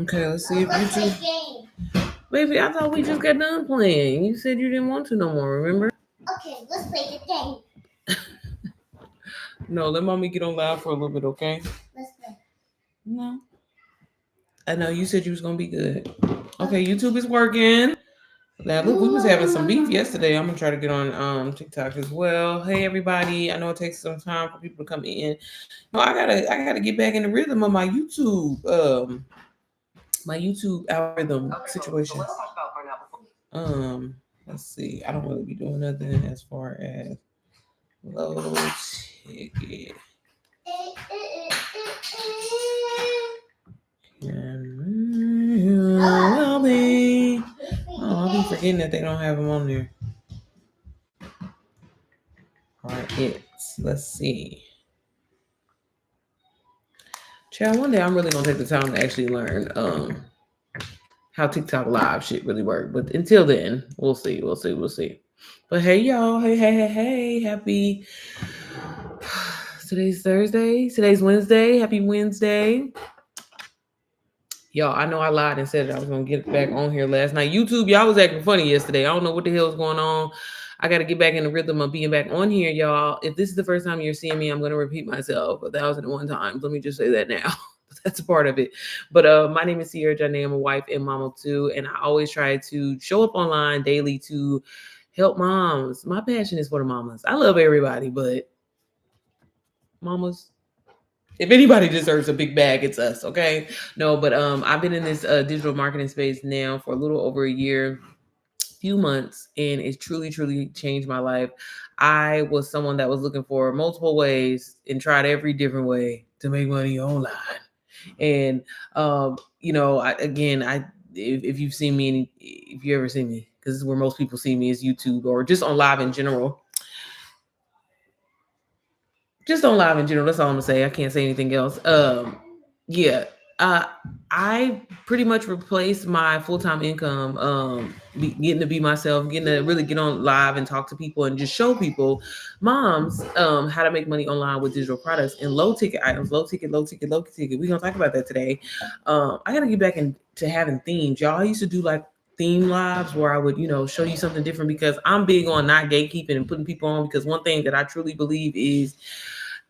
Okay, let's see if YouTube. Baby, I thought we just got done playing. You said you didn't want to no more, remember? Okay, let's play the game. No, let mommy get on live for a little bit, okay? Let's play. No. I know you said you was gonna be good. Okay, YouTube is working. Now look, we was having some beef yesterday. I'm gonna try to get on TikTok as well. Hey everybody, I know it takes some time for people to come in. No, I gotta get back in the rhythm of my YouTube algorithm situation. Let's see. I don't really be doing nothing as far as low ticket. I'll be forgetting that they don't have them on there. All right, let's see. Child, one day I'm really gonna take the time to actually learn how TikTok live shit really work. But until then, we'll see. But hey y'all, hey, happy today's Thursday. Today's Wednesday. Happy Wednesday. Y'all, I know I lied and said that I was gonna get back on here last night. YouTube, y'all was acting funny yesterday. I don't know what the hell is going on. I gotta get back in the rhythm of being back on here, y'all. If this is the first time you're seeing me, I'm gonna repeat myself 1,001 times. Let me just say that now. That's a part of it. But my name is Sierra Janae. I'm a wife and mama too, and I always try to show up online daily to help moms. My passion is for the mamas. I love everybody, but mamas, if anybody deserves a big bag, it's us, okay? No, but I've been in this digital marketing space now for a little over a year, few months, and it's truly changed my life. I was someone that was looking for multiple ways and tried every different way to make money online. And if you've seen me, if you ever seen me, because this is where most people see me, is YouTube or just on live in general. Just on live in general. That's all I'm gonna say. I can't say anything else. Yeah. I pretty much replaced my full-time income, getting to be myself, getting to really get on live and talk to people and just show people, moms, how to make money online with digital products and low ticket items, low ticket. We're gonna talk about that today. I gotta get back into having themes. Y'all, I used to do like theme lives where I would, show you something different because I'm big on not gatekeeping and putting people on, because one thing that I truly believe is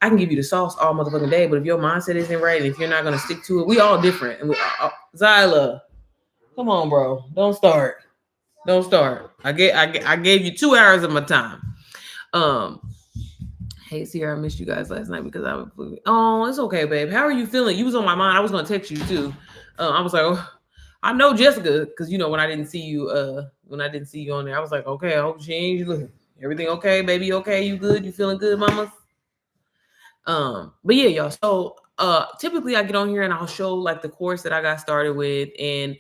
I can give you the sauce all motherfucking day, but if your mindset isn't right and if you're not gonna stick to it, we all different. And Zyla, come on, bro, don't start. I gave you 2 hours of my time. Hey Sierra, I missed you guys last night because I was. Oh, it's okay, babe. How are you feeling? You was on my mind. I was gonna text you too. I was like, oh, I know Jessica, because when I didn't see you, on there, I was like, okay, I hope she ain't looking. Everything okay, baby? Okay, you good? You feeling good, mama? But yeah, y'all. So typically I get on here and I'll show like the course that I got started with and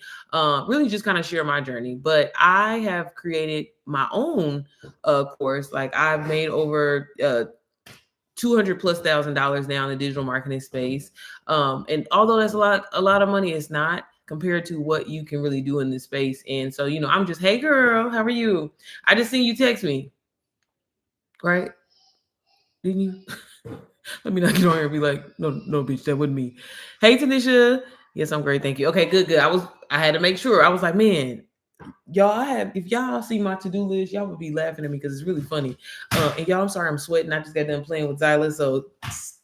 really just kind of share my journey. But I have created my own course. Like I've made over $200,000+ now in the digital marketing space. And although that's a lot of money, it's not compared to what you can really do in this space. And so, I'm just, hey girl, how are you? I just seen you text me. Right? Didn't you? Let me not get on here and be like, no, bitch, that wasn't me. Hey, Tanisha. Yes, I'm great. Thank you. Okay, good. I had to make sure. I was like, man, y'all, if y'all see my to-do list, y'all would be laughing at me because it's really funny. And y'all, I'm sorry I'm sweating. I just got done playing with Zyla, so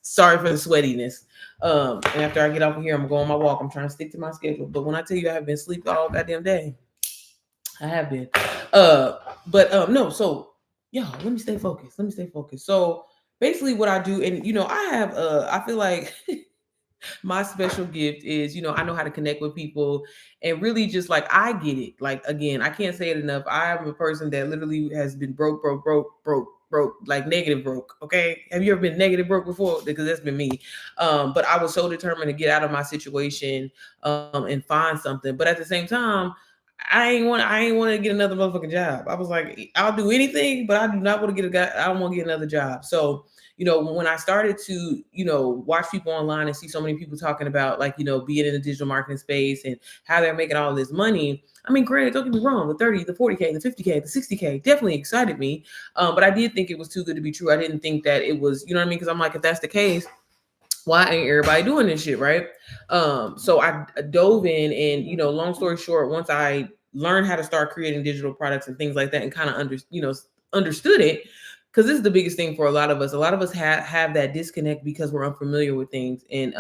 sorry for the sweatiness. And after I get off of here, I'm going on my walk. I'm trying to stick to my schedule. But when I tell you I have been sleeping all goddamn day, I have been. No, so y'all, let me stay focused. So basically what I do, and I have I feel like my special gift is, I know how to connect with people and really just like I get it. Like again, I can't say it enough. I am a person that literally has been broke, like negative broke. Okay. Have you ever been negative broke before? Because that's been me. But I was so determined to get out of my situation and find something. But at the same time, I ain't want to get another motherfucking job. I was like, I'll do anything, but I do not want to I don't want to get another job. So, when I started to, watch people online and see so many people talking about like, being in the digital marketing space and how they're making all this money. I mean, granted, don't get me wrong, the 30, the 40K, the 50K, the 60K definitely excited me. But I did think it was too good to be true. I didn't think that it was, you know what I mean? Because I'm like, if that's the case, why ain't everybody doing this shit, right? So I dove in, and long story short, once I learned how to start creating digital products and things like that, and kind of understood it, because this is the biggest thing for a lot of us. A lot of us have that disconnect because we're unfamiliar with things, and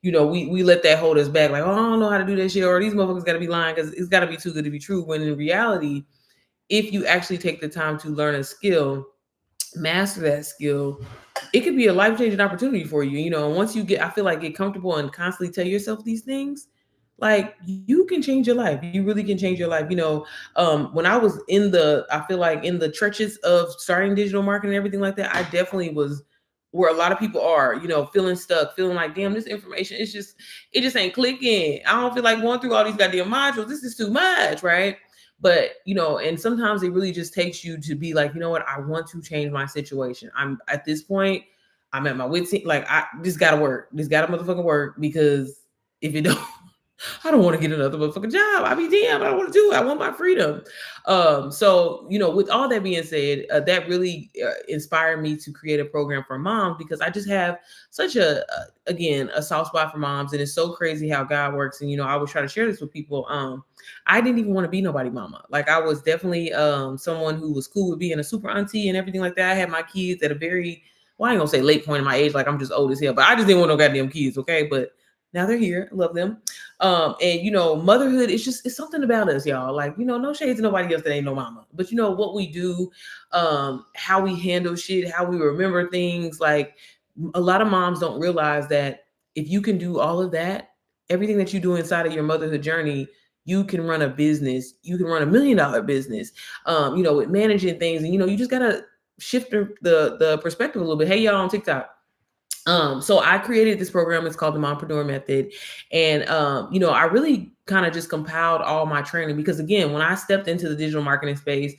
we let that hold us back, like, oh, I don't know how to do that shit, or these motherfuckers got to be lying because it's got to be too good to be true. When in reality, if you actually take the time to learn a skill, master that skill, it could be a life-changing opportunity for you. And once you I feel like, get comfortable and constantly tell yourself these things, like, you can change your life. You really can change your life. When I was I feel like, in the trenches of starting digital marketing and everything like that, I definitely was where a lot of people are, feeling stuck, feeling like, damn, this information, it just ain't clicking. I don't feel like going through all these goddamn modules. This is too much, right? But and sometimes it really just takes you to be like, you know what, I want to change my situation. I'm at this point, I'm at my wits end, like, this gotta work. This gotta motherfucking work, because if it don't, I don't want to get another motherfucking job. I be damn, I don't want to do it. I want my freedom. So with all that being said, that really inspired me to create a program for moms, because I just have such again, a soft spot for moms, and it's so crazy how God works. And I always try to share this with people. I didn't even want to be nobody mama. Like, I was definitely someone who was cool with being a super auntie and everything like that. I had my kids at a very, well, I ain't gonna say late point in my age, like I'm just old as hell, but I just didn't want no goddamn kids, okay? But now they're here. I love them. And motherhood, it's something about us, y'all. Like, no shade to nobody else that ain't no mama. But what we do, how we handle shit, how we remember things. Like, a lot of moms don't realize that if you can do all of that, everything that you do inside of your motherhood journey, you can run a business. You can run $1 million business. With managing things, and you just gotta shift the perspective a little bit. Hey, y'all on TikTok. So I created this program. It's called the Mompreneur Method. And, I really kind of just compiled all my training, because again, when I stepped into the digital marketing space,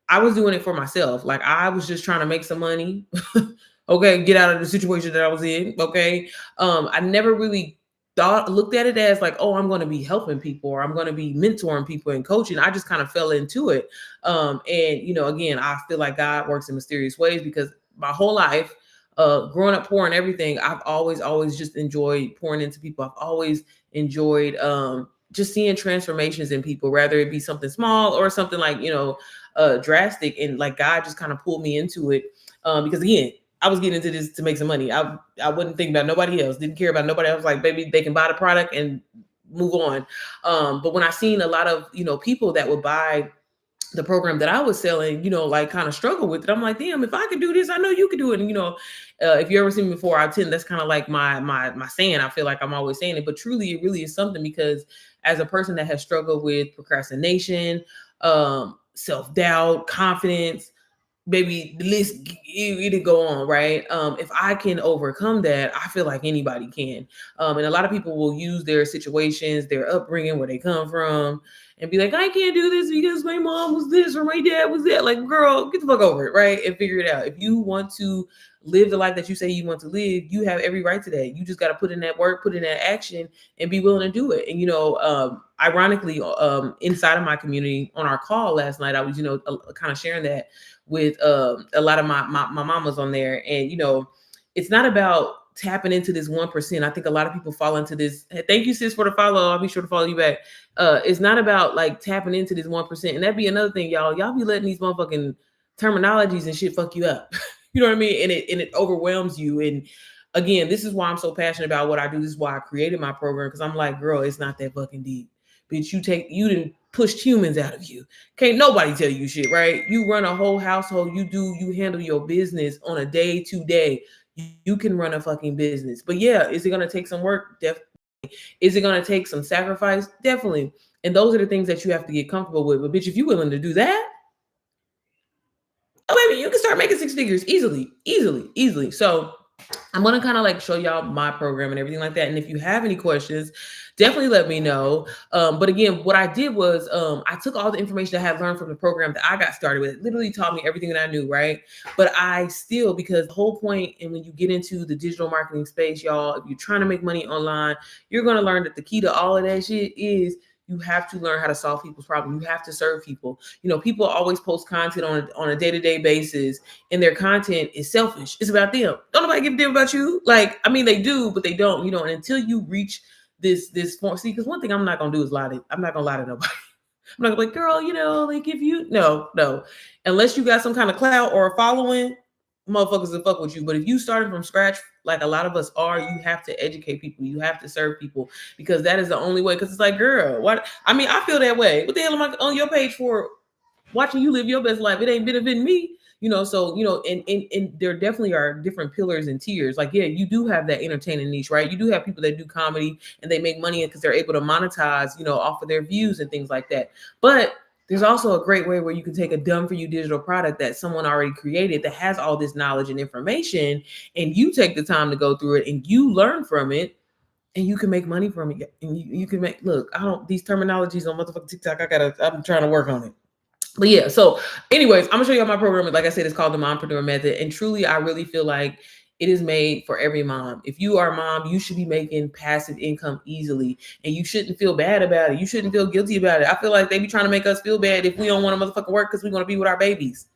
I was doing it for myself. Like, I was just trying to make some money. Okay. Get out of the situation that I was in. Okay. I never really looked at it as like, oh, I'm going to be helping people, or I'm going to be mentoring people and coaching. I just kind of fell into it. And again, I feel like God works in mysterious ways, because my whole life, growing up poor and everything, I've always just enjoyed pouring into people. I've always enjoyed just seeing transformations in people, whether it be something small or something like, drastic. And like, God just kind of pulled me into it, because again, I was getting into this to make some money. I wouldn't think about nobody else, didn't care about nobody else. Like, baby, they can buy the product and move on. But when I seen a lot of, people that would buy the program that I was selling, like, kind of struggle with it, I'm like, damn, if I could do this, I know you could do it. And, if you ever seen me before, I tend, that's kind of like my saying. I feel like I'm always saying it, but truly it really is something, because as a person that has struggled with procrastination, self-doubt, confidence, baby, the list, it go on, right? If I can overcome that, I feel like anybody can. And a lot of people will use their situations, their upbringing, where they come from, and be like, I can't do this because my mom was this or my dad was that. Like, girl, get the fuck over it, right? And figure it out. If you want to live the life that you say you want to live, you have every right to that. You just got to put in that work, put in that action, and be willing to do it. And ironically, inside of my community, on our call last night, I was kind of sharing that with a lot of my mamas on there. And it's not about tapping into this 1%. I think a lot of people fall into this. Hey, thank you, sis, for the follow. I'll be sure to follow you back. It's not about like tapping into this 1%. And that'd be another thing, y'all be letting these motherfucking terminologies and shit fuck you up. You know what I mean? And it overwhelms you. And again, this is why I'm so passionate about what I do. This is why I created my program, because I'm like, girl, it's not that fucking deep. Bitch, you didn't pushed humans out of you. Can't nobody tell you shit, right? You run a whole household. You handle your business on a day to day. You can run a fucking business. But yeah, is it going to take some work? Definitely. Is it going to take some sacrifice? Definitely. And those are the things that you have to get comfortable with. But bitch, if you're willing to do that, oh baby, you can start making 6 figures easily. So I'm going to kind of like show y'all my program and everything like that. And if you have any questions, definitely let me know. But again, what I did was I took all the information I had learned from the program that I got started with. It literally taught me everything that I knew, right? But I still, because the whole point, and when you get into the digital marketing space, y'all, if you're trying to make money online, you're going to learn that the key to all of that shit is You have to learn how to solve people's problems. You have to serve people. People always post content on a day-to-day basis, and their content is selfish. It's about them. Don't nobody give a damn about you. They do, but they don't. And until you reach this form, see, because one thing I'm not gonna do is lie to. I'm not gonna lie to nobody. I'm not gonna be like, girl, if you no, unless you got some kind of clout or a following, motherfuckers will fuck with you. But if you started from scratch, like a lot of us are, you have to educate people. You have to serve people, because that is the only way. Because it's like, girl, what? I mean, I feel that way. What the hell am I on your page for? Watching you live your best life. It ain't benefiting me. So and there definitely are different pillars and tiers. Like, yeah, you do have that entertaining niche, right? You do have people that do comedy and they make money because they're able to monetize, off of their views and things like that. But there's also a great way where you can take a done for you digital product that someone already created that has all this knowledge and information, and you take the time to go through it and you learn from it, and you can make money from it. And you can make, look, these terminologies on motherfucking TikTok, I'm trying to work on it. But yeah, so anyways, I'm gonna show you my program. Like I said, it's called the Mompreneur Method. And truly, I really feel like it is made for every mom. If you are a mom, you should be making passive income easily. And you shouldn't feel bad about it. You shouldn't feel guilty about it. I feel like they be trying to make us feel bad if we don't want to motherfucking work because we want to be with our babies.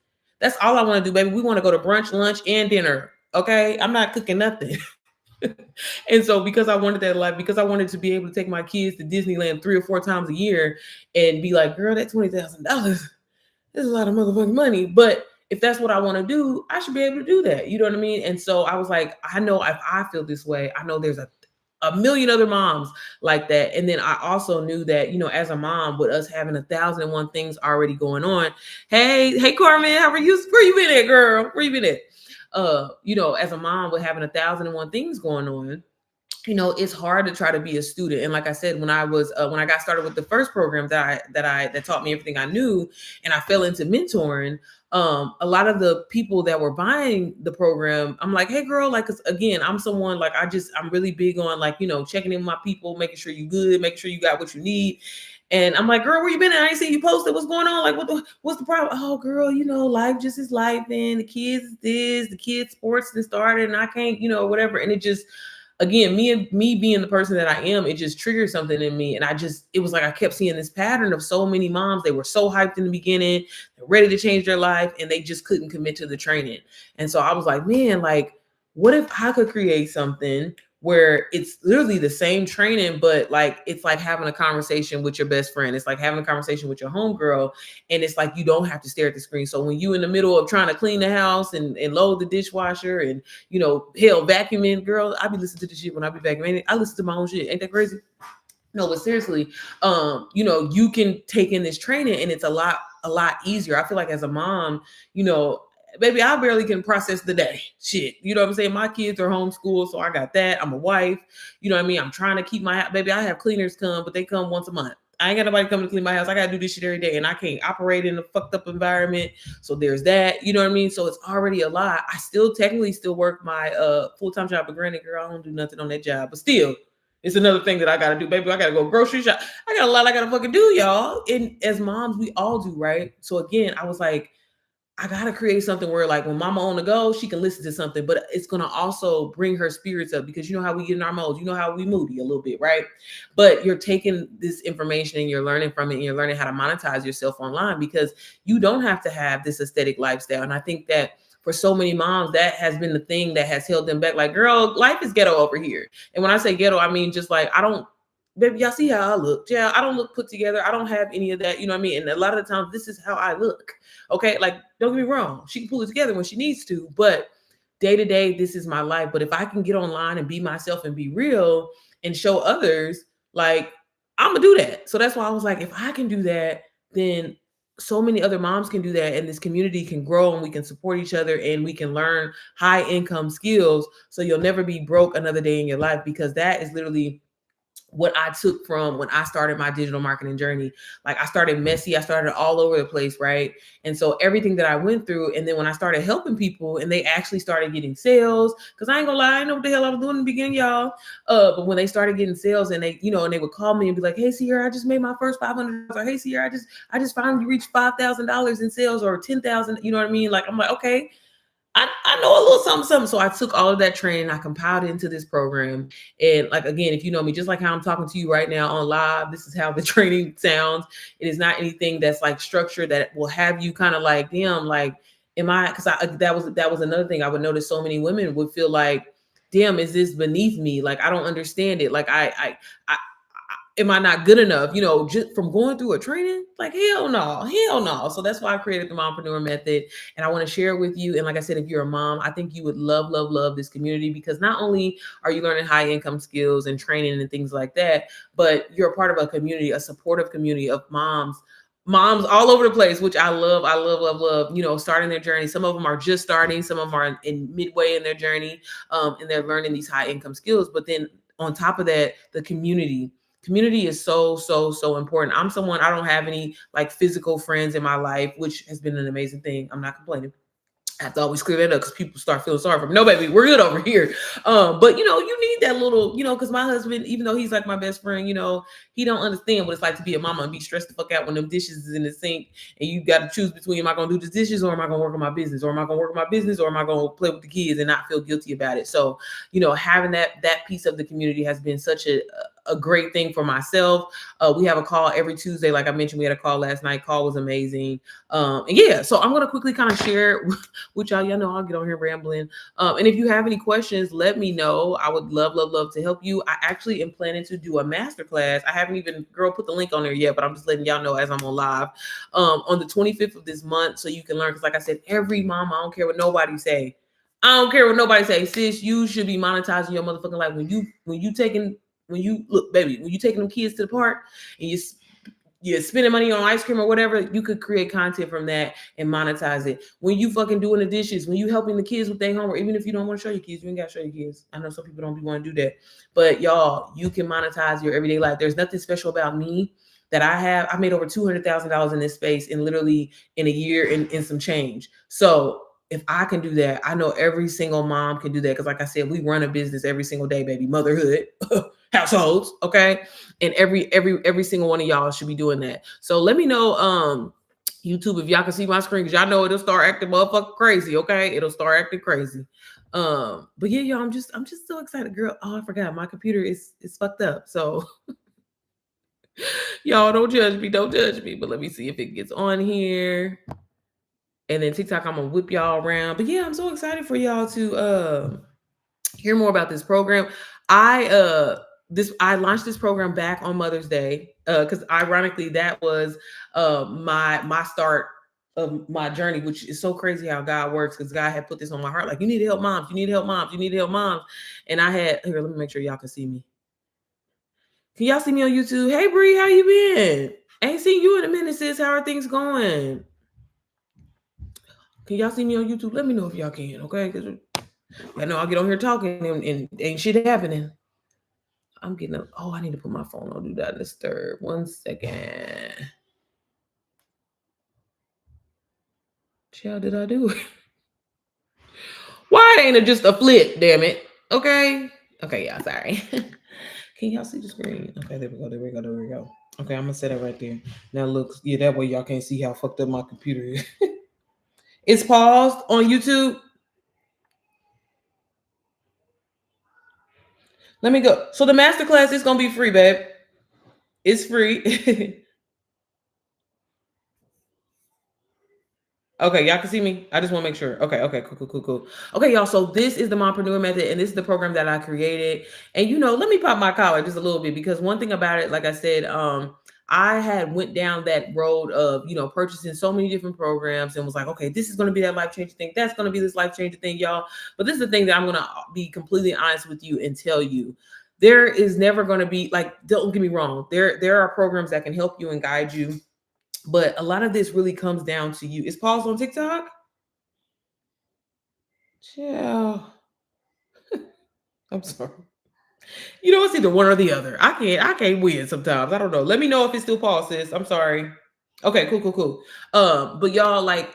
That's all I want to do, baby. We want to go to brunch, lunch, and dinner. Okay? I'm not cooking nothing. And so because I wanted that life, because I wanted to be able to take my kids to Disneyland 3 or 4 times a year and be like, girl, that $20,000. There's a lot of motherfucking money, but if that's what I want to do, I should be able to do that. You know what I mean? And so I was like, I know if I feel this way, I know there's a million other moms like that. And then I also knew that, as a mom, with us having 1,001 things already going on. Hey, Carmen, how are you? Where you been at, girl? Where you been at? As a mom with having 1,001 things going on, it's hard to try to be a student. And like I said, when I got started with the first program that taught me everything I knew, and I fell into mentoring, a lot of the people that were buying the program, I'm like, hey girl, like, 'cause again, I'm someone like, I'm really big on like, checking in with my people, making sure you good, making sure you got what you need. And I'm like, girl, where you been at? I ain't seen you posted. What's going on? Like, what's the problem? Oh, girl, life just is life, and the kids is this, the kids sports and started, and I can't, whatever. And it just, again, me being the person that I am, it just triggered something in me. And it was like I kept seeing this pattern of so many moms. They were so hyped in the beginning, they're ready to change their life, and they just couldn't commit to the training. And so I was like, man, like, what if I could create something where it's literally the same training, but like, it's like having a conversation with your best friend. It's like having a conversation with your homegirl. And it's like, you don't have to stare at the screen. So when you in the middle of trying to clean the house and load the dishwasher and, hell, vacuuming, girl, I be listening to the shit when I be vacuuming. I listen to my own shit. Ain't that crazy? No, but seriously, you can take in this training and it's a lot easier. I feel like as a mom, baby, I barely can process the day. Shit. You know what I'm saying? My kids are homeschooled, so I got that. I'm a wife. You know what I mean? I'm trying to keep my house. Baby, I have cleaners come, but they come once a month. I ain't got nobody coming to clean my house. I got to do this shit every day, and I can't operate in a fucked up environment. So there's that. You know what I mean? So it's already a lot. I technically still work my full-time job, but granted, girl, I don't do nothing on that job. But still, it's another thing that I got to do, baby. I got to go grocery shop. I got a lot I got to fucking do, y'all. And as moms, we all do, right? So again, I was like, I got to create something where like when mama on the go, she can listen to something, but it's going to also bring her spirits up, because you know how we get in our modes, how we moody a little bit, right? But you're taking this information and you're learning from it, and you're learning how to monetize yourself online, because you don't have to have this aesthetic lifestyle. And I think that for so many moms, that has been the thing that has held them back. Like, girl, life is ghetto over here. And when I say ghetto, I mean, just like, baby, y'all see how I look. Yeah, I don't look put together. I don't have any of that. You know what I mean? And a lot of the times, this is how I look. Okay, like, don't get me wrong. She can pull it together when she needs to, but day to day, this is my life. But if I can get online and be myself and be real and show others, like, I'm gonna do that. So that's why I was like, if I can do that, then so many other moms can do that, and this community can grow, and we can support each other, and we can learn high income skills. So you'll never be broke another day in your life, because that is literally what I took from when I started my digital marketing journey. Like, I started messy. I started all over the place, right? And so everything that I went through, and then when I started helping people and they actually started getting sales, because I ain't gonna lie, I didn't know what the hell I was doing in the beginning, y'all. But when they started getting sales, and they, and they would call me and be like, hey, Sierra, I just made my first $500. Or hey, Sierra, I just finally reached $5,000 in sales, or 10,000. You know what I mean? Like, I'm like, okay. I know a little something, something. So I took all of that training, I compiled it into this program. And like again, if you know me, just like how I'm talking to you right now on live, this is how the training sounds. It is not anything that's like structured that will have you kind of like, damn, like, am I because I that was another thing I would notice so many women would feel like, damn, is this beneath me? Like I don't understand it. Like I am I not good enough? You know, just from going through a training, like hell no, hell no. So that's why I created the Mompreneur Method, and I want to share it with you. And like I said, if you're a mom, I think you would love, love, love this community because not only are you learning high income skills and training and things like that, but you're a part of a community, a supportive community of moms all over the place, which I love, love, love, you know, starting their journey. Some of them are just starting, some of them are in midway in their journey, and they're learning these high income skills. But then on top of that, the community is so, so, so important. I'm someone, I don't have any like physical friends in my life, which has been an amazing thing. I'm not complaining. I have to always clear that up because people start feeling sorry for me. No, baby, we're good over here. But you know, you need that little, you know, because my husband, even though he's like my best friend, you know, he don't understand what it's like to be a mama and be stressed the fuck out when them dishes is in the sink and you got to choose between, am I going to do the dishes or am I going to work on my business, or am I going to work on my business, or am I going to play with the kids and not feel guilty about it? So, you know, having that piece of the community has been such a great thing for myself. We have a call every Tuesday. Like I mentioned, we had a call last night. Call was amazing. And yeah, so I'm going to quickly kind of share with y'all. Y'all know I'll get on here rambling. And if you have any questions, let me know. I would love, love, love to help you. I actually am planning to do a masterclass. I haven't even, girl, put the link on there yet, but I'm just letting y'all know as I'm on live on the 25th of this month. So you can learn. Because like I said, every mom, I don't care what nobody say. I don't care what nobody say. Sis, you should be monetizing your motherfucking life. When you look, baby, when you taking them kids to the park and you're spending money on ice cream or whatever, you could create content from that and monetize it. When you fucking doing the dishes, when you helping the kids with their homework, even if you don't want to show your kids, you ain't got to show your kids. I know some people don't want to do that, but y'all, you can monetize your everyday life. There's nothing special about me that I made over $200,000 in this space in literally in a year and some change. So if I can do that, I know every single mom can do that. Because like I said, we run a business every single day, baby. Motherhood, households, okay? And every single one of y'all should be doing that. So let me know, YouTube, if y'all can see my screen, because y'all know it'll start acting motherfucking crazy, okay? It'll start acting crazy. But yeah, y'all, I'm just so excited, girl. Oh, I forgot my computer is fucked up. So y'all don't judge me, but let me see if it gets on here. And then TikTok, I'm gonna whip y'all around. But yeah, I'm so excited for y'all to hear more about this program. I launched this program back on Mother's Day because ironically that was my start of my journey, which is so crazy how God works, because God had put this on my heart, like, you need to help moms, you need to help moms, you need to help moms. And I had, here, let me make sure y'all can see me. Can y'all see me on YouTube? Hey Bree, how you been? Ain't seen you in a minute, sis. How are things going? Can y'all see me on YouTube? Let me know if y'all can, okay? Because I know I'll get on here talking and ain't shit happening. I'm getting up. Oh, I need to put my phone on Do Not Disturb. 1 second. Child, did I do it? Why ain't it just a flip, damn it? Okay. Okay, yeah, sorry. Can y'all see the screen? Okay, there we go. Okay, I'm gonna set it right there. Now look, yeah, that way y'all can't see how fucked up my computer is. It's paused on YouTube. Let me go. So the masterclass is gonna be free, babe. It's free. Okay, y'all can see me. I just want to make sure. Okay, cool. Okay, y'all. So this is the Mompreneur Method, and this is the program that I created. And you know, let me pop my collar just a little bit, because one thing about it, like I said, I had went down that road of, you know, purchasing so many different programs and was like, okay, this is going to be that life-changing thing. That's going to be this life-changing thing, y'all. But this is the thing that I'm going to be completely honest with you and tell you. There is never going to be, like, don't get me wrong. There are programs that can help you and guide you. But a lot of this really comes down to you. Is Paul's on TikTok? Yeah. I'm sorry. You know, it's either one or the other. I can't win sometimes. I don't know. Let me know if it's still Paul, sis. I'm sorry. Okay, cool. But y'all, like,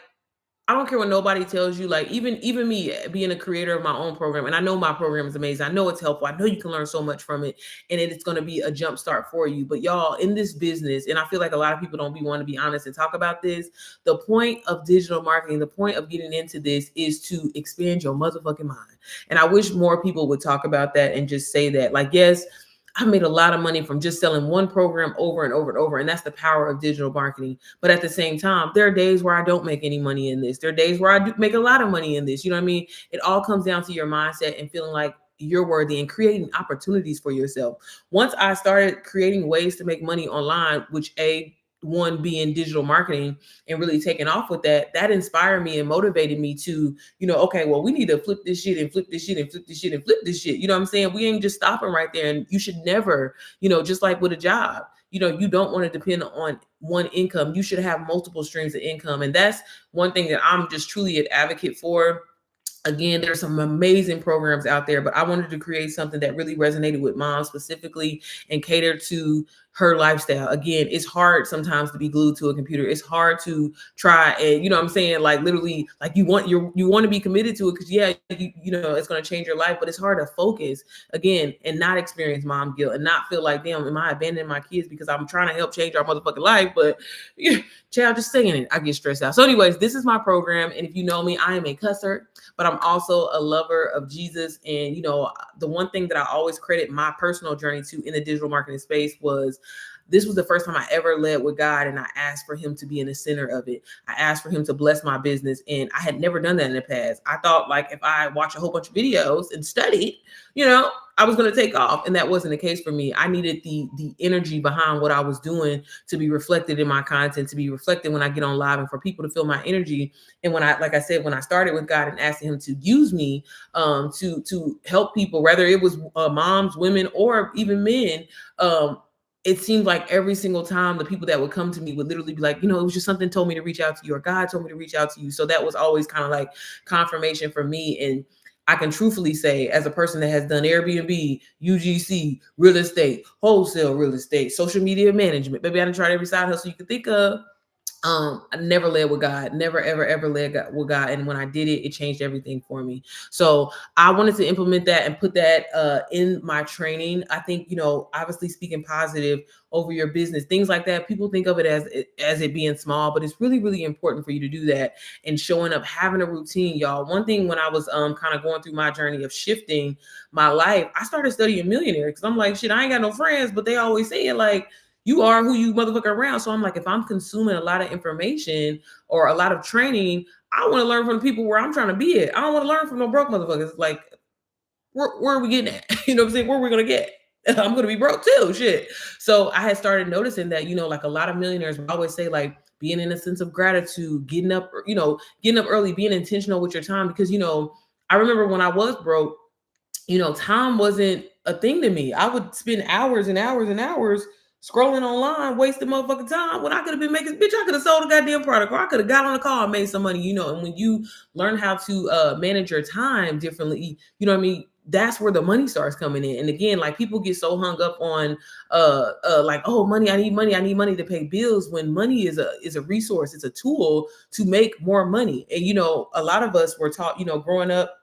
I don't care what nobody tells you. Like even me being a creator of my own program, and I know my program is amazing. I know it's helpful. I know you can learn so much from it, and it's going to be a jump start for you. But y'all, in this business, and I feel like a lot of people don't want to be honest and talk about this. The point of digital marketing, the point of getting into this is to expand your motherfucking mind. And I wish more people would talk about that and just say that. Like, yes, I made a lot of money from just selling one program over and over and over. And that's the power of digital marketing. But at the same time, there are days where I don't make any money in this. There are days where I do make a lot of money in this. You know what I mean? It all comes down to your mindset and feeling like you're worthy and creating opportunities for yourself. Once I started creating ways to make money online, which one being digital marketing and really taking off with that inspired me and motivated me to, okay, well, we need to flip this shit and flip this shit and flip this shit and flip this shit. You know what I'm saying? We ain't just stopping right there. And you should never, just like with a job, you don't want to depend on one income. You should have multiple streams of income. And that's one thing that I'm just truly an advocate for. Again, there's some amazing programs out there, but I wanted to create something that really resonated with moms specifically and cater to her lifestyle. Again, it's hard sometimes to be glued to a computer. It's hard to try and, you know what I'm saying? Like literally, like you want to be committed to it because it's going to change your life, but it's hard to focus again and not experience mom guilt and not feel like, damn, am I abandoning my kids because I'm trying to help change our motherfucking life? But child, just saying it, I get stressed out. So anyways, this is my program. And if you know me, I am a cusser, but I'm also a lover of Jesus. And, the one thing that I always credit my personal journey to in the digital marketing space was this was the first time I ever led with God, and I asked for him to be in the center of it. I asked for him to bless my business, and I had never done that in the past. I thought like if I watch a whole bunch of videos and studied, I was going to take off, and that wasn't the case for me. I needed the energy behind what I was doing to be reflected in my content, to be reflected when I get on live, and for people to feel my energy. And when I started with God and asking him to use me to help people, whether it was moms, women, or even men, it seemed like every single time the people that would come to me would literally be like, it was just something told me to reach out to you, or God told me to reach out to you. So that was always kind of like confirmation for me. And I can truthfully say, as a person that has done Airbnb, UGC, real estate, wholesale real estate, social media management, baby, I done tried every side hustle you could think of. I never led with God, never, ever led with God. And when I did it, it changed everything for me. So I wanted to implement that and put that in my training. I think, obviously speaking positive over your business, things like that. People think of it as it being small, but it's really, really important for you to do that and showing up, having a routine, y'all. One thing when I was kind of going through my journey of shifting my life, I started studying Millionaire because I'm like, shit, I ain't got no friends, but they always say it like, you are who you motherfucker around. So I'm like, if I'm consuming a lot of information or a lot of training, I want to learn from the people where I'm trying to be at. I don't want to learn from no broke motherfuckers. Like, where are we getting at? You know what I'm saying? Where are we going to get? I'm going to be broke too. Shit. So I had started noticing that, like a lot of millionaires would always say like being in a sense of gratitude, getting up early, being intentional with your time. Because, I remember when I was broke, time wasn't a thing to me. I would spend hours and hours and hours scrolling online, wasting motherfucking time when I could have been making, bitch, I could have sold a goddamn product, or I could have got on a call and made some money, and when you learn how to manage your time differently, what I mean? That's where the money starts coming in. And again, like people get so hung up on like, oh, money, I need money to pay bills, when money is a resource, it's a tool to make more money. And a lot of us were taught, growing up,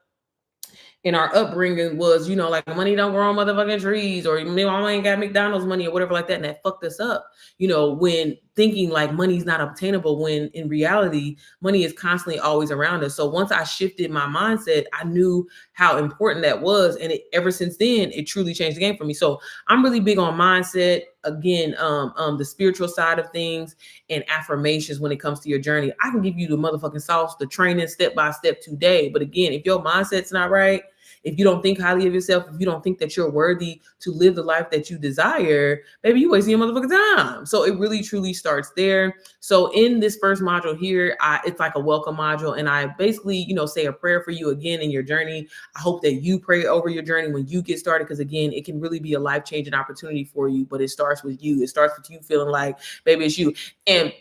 in our upbringing was, like money don't grow on motherfucking trees, or mama ain't got McDonald's money or whatever like that. And that fucked us up, when thinking like money's not obtainable, when in reality, money is constantly always around us. So once I shifted my mindset, I knew how important that was. And ever since then, it truly changed the game for me. So I'm really big on mindset. Again, the spiritual side of things and affirmations when it comes to your journey. I can give you the motherfucking sauce, the training step by step today. But again, if your mindset's not right, if you don't think highly of yourself, if you don't think that you're worthy to live the life that you desire, maybe you wasting your motherfucking time. So it really truly starts there. So in this first module here, it's like a welcome module. And I basically, say a prayer for you again in your journey. I hope that you pray over your journey when you get started. Because again, it can really be a life-changing opportunity for you, but it starts with you. It starts with you feeling like, baby, it's you. And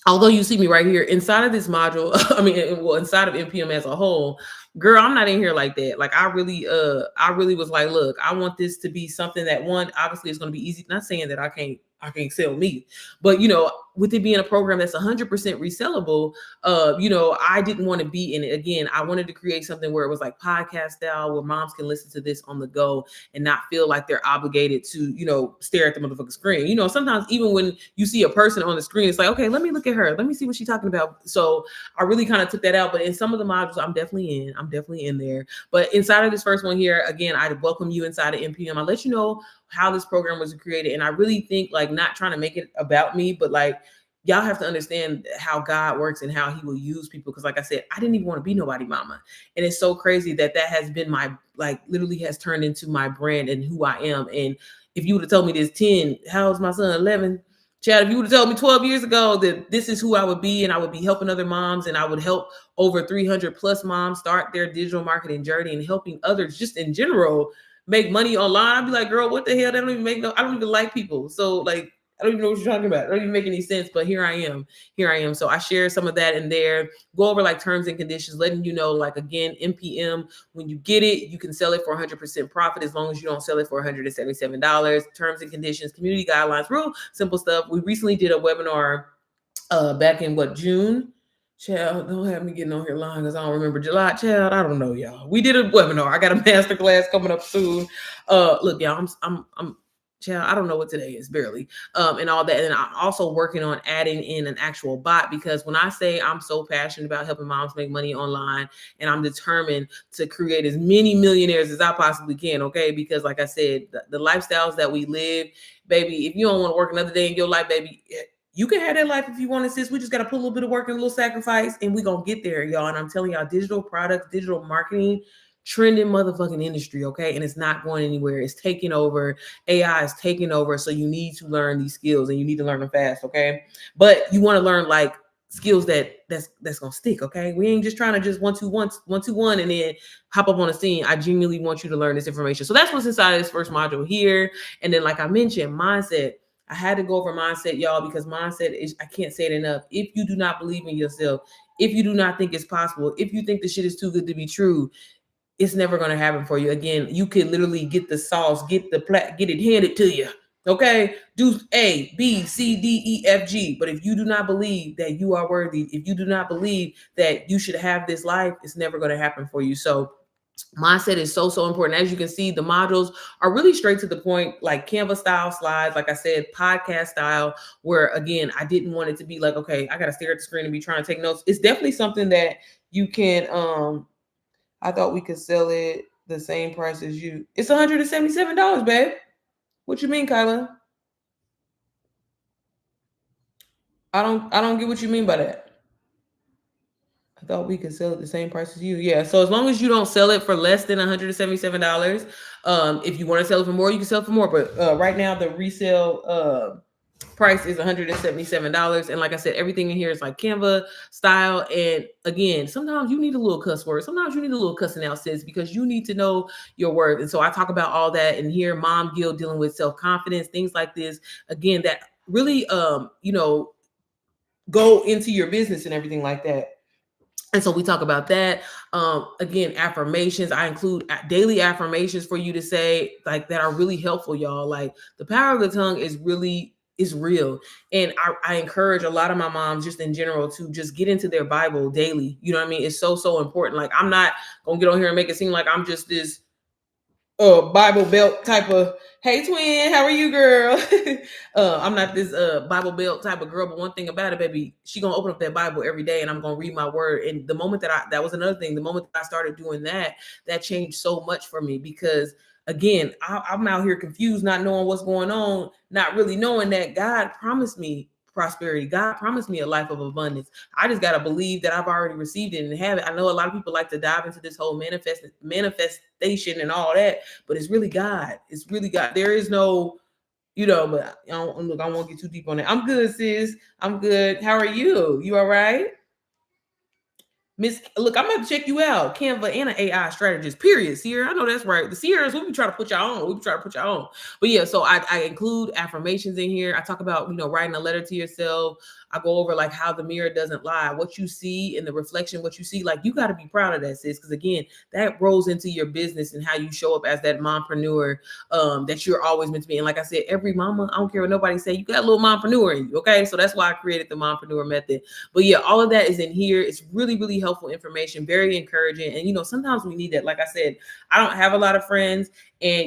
although you see me right here inside of this module, inside of MPM as a whole, girl, I'm not in here like that. Like I really was like, look, I want this to be something that, one, obviously it's going to be easy. Not saying that I can't sell me, but with it being a program that's 100% resellable, I didn't want to be in it. Again, I wanted to create something where it was like podcast style, where moms can listen to this on the go and not feel like they're obligated to, stare at the motherfucking screen. Sometimes even when you see a person on the screen, it's like, okay, let me look at her. Let me see what she's talking about. So I really kind of took that out. But in some of the modules, I'm definitely in there. But inside of this first one here, again, I welcome you inside of NPM. I'll let you know how this program was created. And I really think, like, not trying to make it about me, but like, y'all have to understand how God works and how he will use people. Because like I said, I didn't even want to be nobody mama. And it's so crazy that has been my, like, literally has turned into my brand and who I am. And if you would have told me this 10, how's my son, 11? Chad, if you would have told me 12 years ago that this is who I would be, and I would be helping other moms, and I would help over 300 plus moms start their digital marketing journey and helping others just in general make money online, I'd be like, girl, what the hell? That don't even I don't even like people. So like, I don't even know what you're talking about. It don't even make any sense, but here I am. So I share some of that in there, go over like terms and conditions, letting you know, like, again, NPM, when you get it, you can sell it for 100% profit as long as you don't sell it for $177. Terms and conditions, community guidelines, real simple stuff. We recently did a webinar back in June? Child, don't have me getting on here lying because I don't remember July. Child, I don't know, y'all. We did a webinar. I got a master class coming up soon. Look, y'all, I'm child, I don't know what today is, barely, and all that. And I'm also working on adding in an actual bot, because when I say I'm so passionate about helping moms make money online, and I'm determined to create as many millionaires as I possibly can, okay? Because like I said, the lifestyles that we live, baby, if you don't want to work another day in your life, baby, you can have that life if you want to, sis. We just got to put a little bit of work and a little sacrifice, and we're going to get there, y'all. And I'm telling y'all, digital products, digital marketing, trending motherfucking industry, okay? And it's not going anywhere. It's taking over. AI is taking over. So you need to learn these skills, and you need to learn them fast, okay? But you want to learn like skills that's gonna stick, okay? We ain't just trying to just 1, 2, 1 and then hop up on the scene. I genuinely want you to learn this information. So that's what's inside of this first module here. And then, like I mentioned, mindset. I had to go over mindset, y'all, because mindset is, I can't say it enough. If you do not believe in yourself, if you do not think it's possible, if you think the shit is too good to be true, it's never going to happen for you. Again, you could literally get the sauce, get it handed to you. Okay, do A, B, C, D, E, F, G. But if you do not believe that you are worthy, if you do not believe that you should have this life, it's never going to happen for you. So mindset is so important. As you can see, the modules are really straight to the point, like Canva style slides, like I said, podcast style, where again, I didn't want it to be like, okay, I got to stare at the screen and be trying to take notes. It's definitely something that you can, I thought we could sell it the same price as you. It's $177, babe. What you mean, Kyla? I don't get what you mean by that. I thought we could sell it the same price as you. Yeah. So as long as you don't sell it for less than $177, if you want to sell it for more, you can sell it for more. But right now the resale price is $177. And like I said, everything in here is like Canva style. And again, sometimes you need a little cuss word. Sometimes you need a little cussing out, sis, because you need to know your worth. And so I talk about all that in here, mom guilt, dealing with self-confidence, things like this. Again, that really, go into your business and everything like that. And so we talk about that. Again, affirmations. I include daily affirmations for you to say, like, that are really helpful, y'all. Like, the power of the tongue is real. And I encourage a lot of my moms just in general to just get into their Bible daily. You know what I mean? It's so important. Like, I'm not gonna get on here and make it seem like I'm just this Bible belt type of, hey twin, how are you, girl? I'm not this Bible belt type of girl, but one thing about it, baby, she gonna open up that Bible every day and I'm gonna read my word. And the moment that was another thing, the moment that I started doing that changed so much for me, because again, I'm out here confused, not knowing what's going on, not really knowing that God promised me prosperity. God promised me a life of abundance. I just got to believe that I've already received it and have it. I know a lot of people like to dive into this whole manifestation and all that, but it's really God. It's really God. There is no, but I won't get too deep on that. I'm good, sis. I'm good. How are you? You all right? Miss, look, I'm gonna check you out. Canva and an AI strategist. Period. Sierra, I know that's right. The Sierras, we be trying to put y'all on. We be trying to put y'all on. But yeah, so I include affirmations in here. I talk about writing a letter to yourself. I go over like how the mirror doesn't lie. What you see in the reflection, what you see, like you got to be proud of that, sis. Because again, that rolls into your business and how you show up as that mompreneur that you're always meant to be. And like I said, every mama, I don't care what nobody say, you got a little mompreneur in you. Okay, so that's why I created the mompreneur method. But yeah, all of that is in here. It's really, really helpful information, very encouraging. And sometimes we need that. Like I said, I don't have a lot of friends. And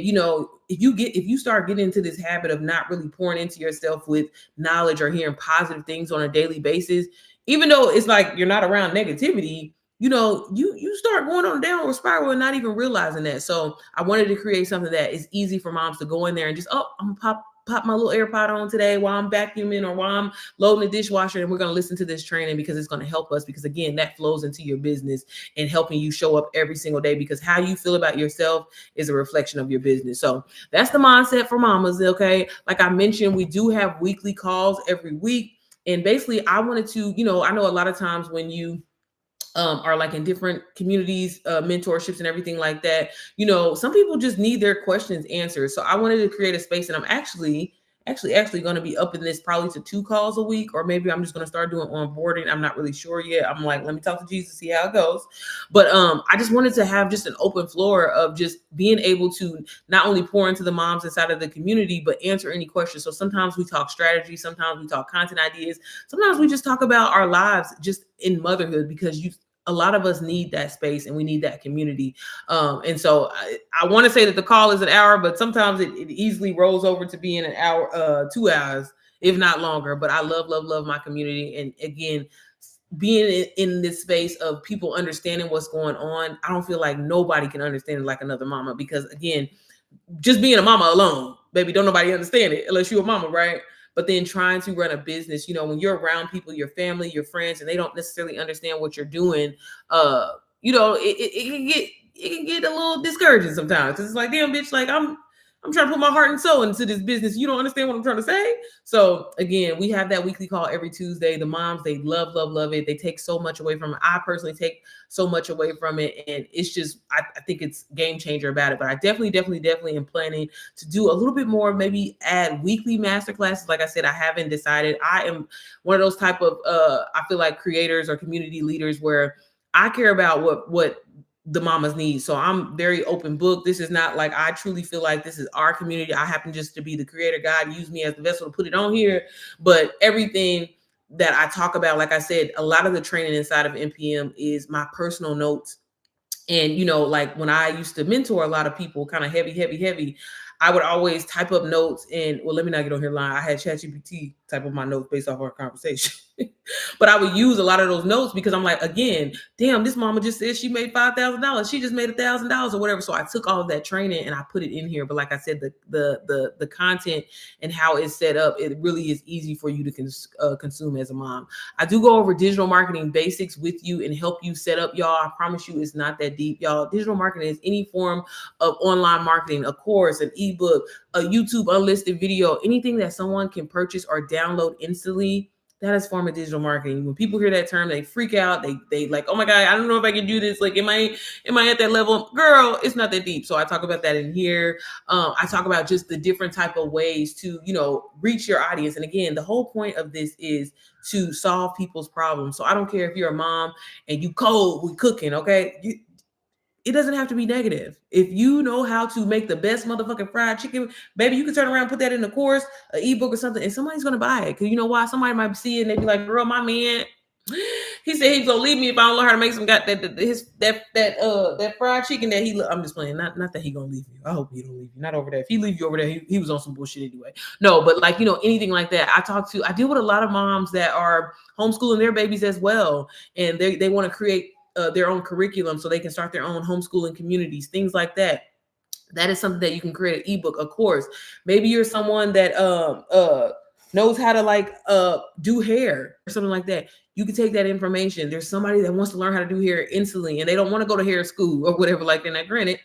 if you start getting into this habit of not really pouring into yourself with knowledge or hearing positive things on a daily basis, even though it's like you're not around negativity, you start going on a downward spiral and not even realizing that. So I wanted to create something that is easy for moms to go in there and just, I'm gonna pop my little AirPod on today while I'm vacuuming or while I'm loading the dishwasher, and we're going to listen to this training because it's going to help us, because again, that flows into your business and helping you show up every single day, because how you feel about yourself is a reflection of your business. So that's the mindset for mamas. Okay. Like I mentioned, we do have weekly calls every week. And basically I wanted to, I know a lot of times when you are like in different communities, mentorships and everything like that, some people just need their questions answered. So I wanted to create a space, and I'm actually going to be upping this probably to 2 calls a week, or maybe I'm just going to start doing onboarding. I'm not really sure yet. I'm like, let me talk to Jesus, see how it goes. But I just wanted to have just an open floor of just being able to not only pour into the moms inside of the community, but answer any questions. So sometimes we talk strategy, sometimes we talk content ideas, sometimes we just talk about our lives just in motherhood, because a lot of us need that space and we need that community. And so I want to say that the call is an hour, but sometimes it easily rolls over to being an hour, 2 hours, if not longer. But I love my community. And again, being in this space of people understanding what's going on, I don't feel like nobody can understand it like another mama, because again, just being a mama alone, baby, don't nobody understand it unless you're a mama, right? But then trying to run a business, when you're around people, your family, your friends, and they don't necessarily understand what you're doing, it can get a little discouraging sometimes. It's like, damn, bitch, like I'm trying to put my heart and soul into this business. You don't understand what I'm trying to say. So again, we have that weekly call every Tuesday. The moms, they love it. They take so much away from it. I personally take so much away from it. And it's just, I think it's game changer about it. But I definitely am planning to do a little bit more, maybe add weekly masterclasses. Like I said, I haven't decided. I am one of those type of, I feel like creators or community leaders where I care about what the mamas need. So I'm very open book. This is not like, I truly feel like this is our community. I happen just to be the creator. God used me as the vessel to put it on here. But everything that I talk about, like I said, a lot of the training inside of NPM is my personal notes. And, like when I used to mentor a lot of people, kind of heavy, I would always type up notes. And well, let me not get on here lying. I had ChatGPT type of my notes based off our conversation. But I would use a lot of those notes because I'm like, again, damn, this mama just said she made $5,000. She just made $1,000 or whatever. So I took all of that training and I put it in here. But like I said, the content and how it's set up, it really is easy for you to consume as a mom. I do go over digital marketing basics with you and help you set up, y'all. I promise you, it's not that deep, y'all. Digital marketing is any form of online marketing, a course, an ebook, a YouTube unlisted video, anything that someone can purchase or download instantly. That is form of digital marketing. When people hear that term, they freak out. They like, oh my God, I don't know if I can do this. Like, am I at that level? Girl, it's not that deep. So I talk about that in here. I talk about just the different type of ways to, reach your audience. And again, the whole point of this is to solve people's problems. So I don't care if you're a mom and you cold with cooking, okay? It doesn't have to be negative. If you know how to make the best motherfucking fried chicken, baby, you can turn around and put that in a course, an ebook or something, and somebody's going to buy it. Because you know why? Somebody might see it and they be like, girl, my man, he said he's going to leave me if I don't learn how to make some that fried chicken that he, I'm just playing. Not that he going to leave you. I hope he don't leave you. Not over there. If he leave you over there, he was on some bullshit anyway. No, but like, anything like that. I deal with a lot of moms that are homeschooling their babies as well. And they want to create their own curriculum so they can start their own homeschooling communities, things like that. That is something that you can create an ebook, a course. Maybe you're someone that knows how to do hair or something like that. You can take that information. There's somebody that wants to learn how to do hair instantly and they don't want to go to hair school or whatever like that. Now, granted,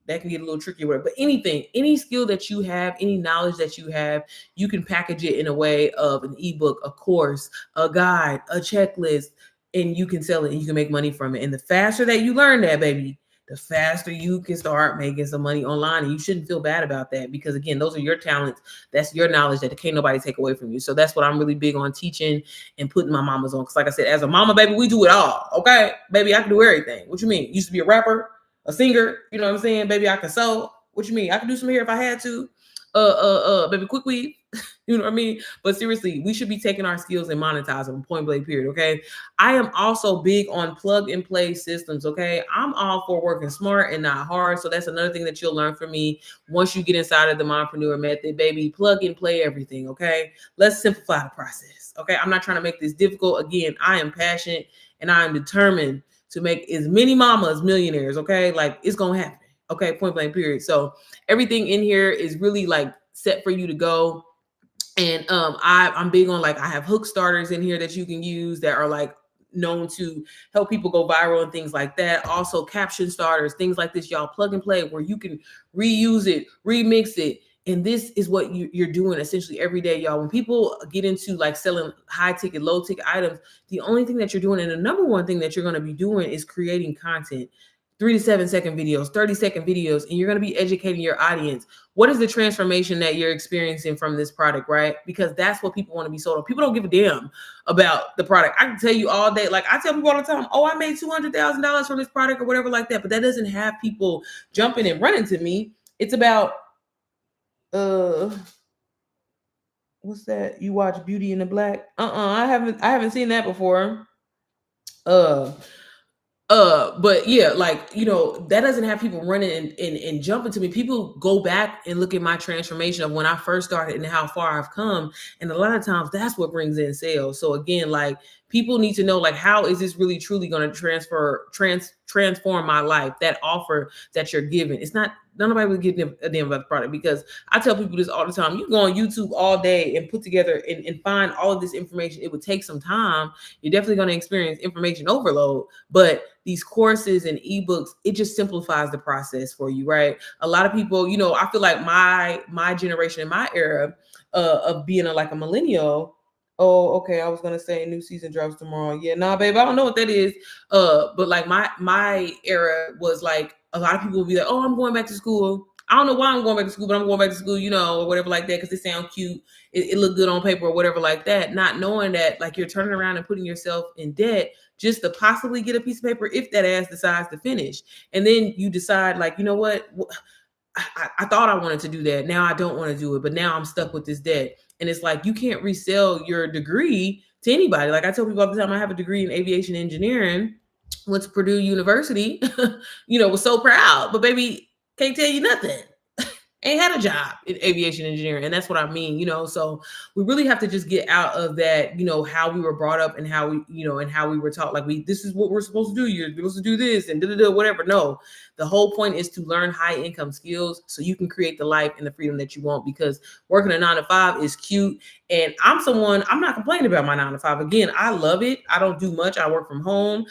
that can get a little tricky, but anything, any skill that you have, any knowledge that you have, you can package it in a way of an ebook, a course, a guide, a checklist, and you can sell it and you can make money from it. And the faster that you learn that, baby, the faster you can start making some money online. And you shouldn't feel bad about that, because again, those are your talents. That's your knowledge that can't nobody take away from you. So that's what I'm really big on teaching and putting my mamas on. Because like I said, as a mama, baby, we do it all. Okay, baby, I can do everything. What you mean? Used to be a rapper, a singer, you know what I'm saying? Baby, I can sew. What you mean? I can do some hair if I had to. Baby, quick weave. You know what I mean? But seriously, we should be taking our skills and monetizing them, point blank period. Okay. I am also big on plug and play systems. Okay. I'm all for working smart and not hard. So that's another thing that you'll learn from me once you get inside of the mompreneur method, baby. Plug and play everything. Okay. Let's simplify the process. Okay. I'm not trying to make this difficult. Again, I am passionate and I am determined to make as many mamas millionaires. Okay. Like, it's going to happen. Okay. Point blank period. So everything in here is really like set for you to go. And I'm big on, like, I have hook starters in here that you can use that are like known to help people go viral and things like that. Also caption starters, things like this, y'all. Plug and play where you can reuse it, remix it. And this is what you're doing essentially every day, y'all. When people get into like selling high ticket, low ticket items, the only thing that you're doing, and the number one thing that you're going to be doing, is creating content. 3 to 7 second videos, 30-second videos, and you're going to be educating your audience. What is the transformation that you're experiencing from this product, right? Because that's what people want to be sold on. People don't give a damn about the product. I can tell you all day, like I tell people all the time, oh, I made $200,000 from this product or whatever like that, but that doesn't have people jumping and running to me. It's about, what's that? You watch Beauty in the Black? I haven't seen that before. But yeah, like, you know, that doesn't have people running and jumping to me. People go back and look at my transformation of when I first started and how far I've come. And a lot of times that's what brings in sales. So again, like, people need to know, like, how is this really truly going to transform my life? That offer that you're giving. It's not, nobody will give a damn about the product, because I tell people this all the time. You go on YouTube all day and put together and find all of this information. It would take some time. You're definitely going to experience information overload, but these courses and ebooks, it just simplifies the process for you, right? A lot of people, you know, I feel like my generation, my era of being like a millennial. Oh, okay. I was gonna say new season drops tomorrow. Yeah, nah, babe, I don't know what that is. But like my era was like, a lot of people would be like, oh, I'm going back to school. I don't know why I'm going back to school, but I'm going back to school, you know, or whatever like that, because it sounds cute. It looked good on paper or whatever like that. Not knowing that, like, you're turning around and putting yourself in debt just to possibly get a piece of paper if that ass decides to finish. And then you decide, like, you know what? I thought I wanted to do that. Now I don't want to do it, but now I'm stuck with this debt. And it's like, you can't resell your degree to anybody. Like I tell people all the time, I have a degree in aviation engineering, went to Purdue University, you know, was so proud, but baby, can't tell you nothing. Ain't had a job in aviation engineering. And that's what I mean, you know. So we really have to just get out of that, you know, how we were brought up and how we, you know, and how we were taught, like, this is what we're supposed to do. You're supposed to do this and whatever. No, the whole point is to learn high income skills so you can create the life and the freedom that you want, because working a 9-to-5 is cute. And I'm not complaining about my 9-to-5. Again, I love it. I don't do much. I work from home.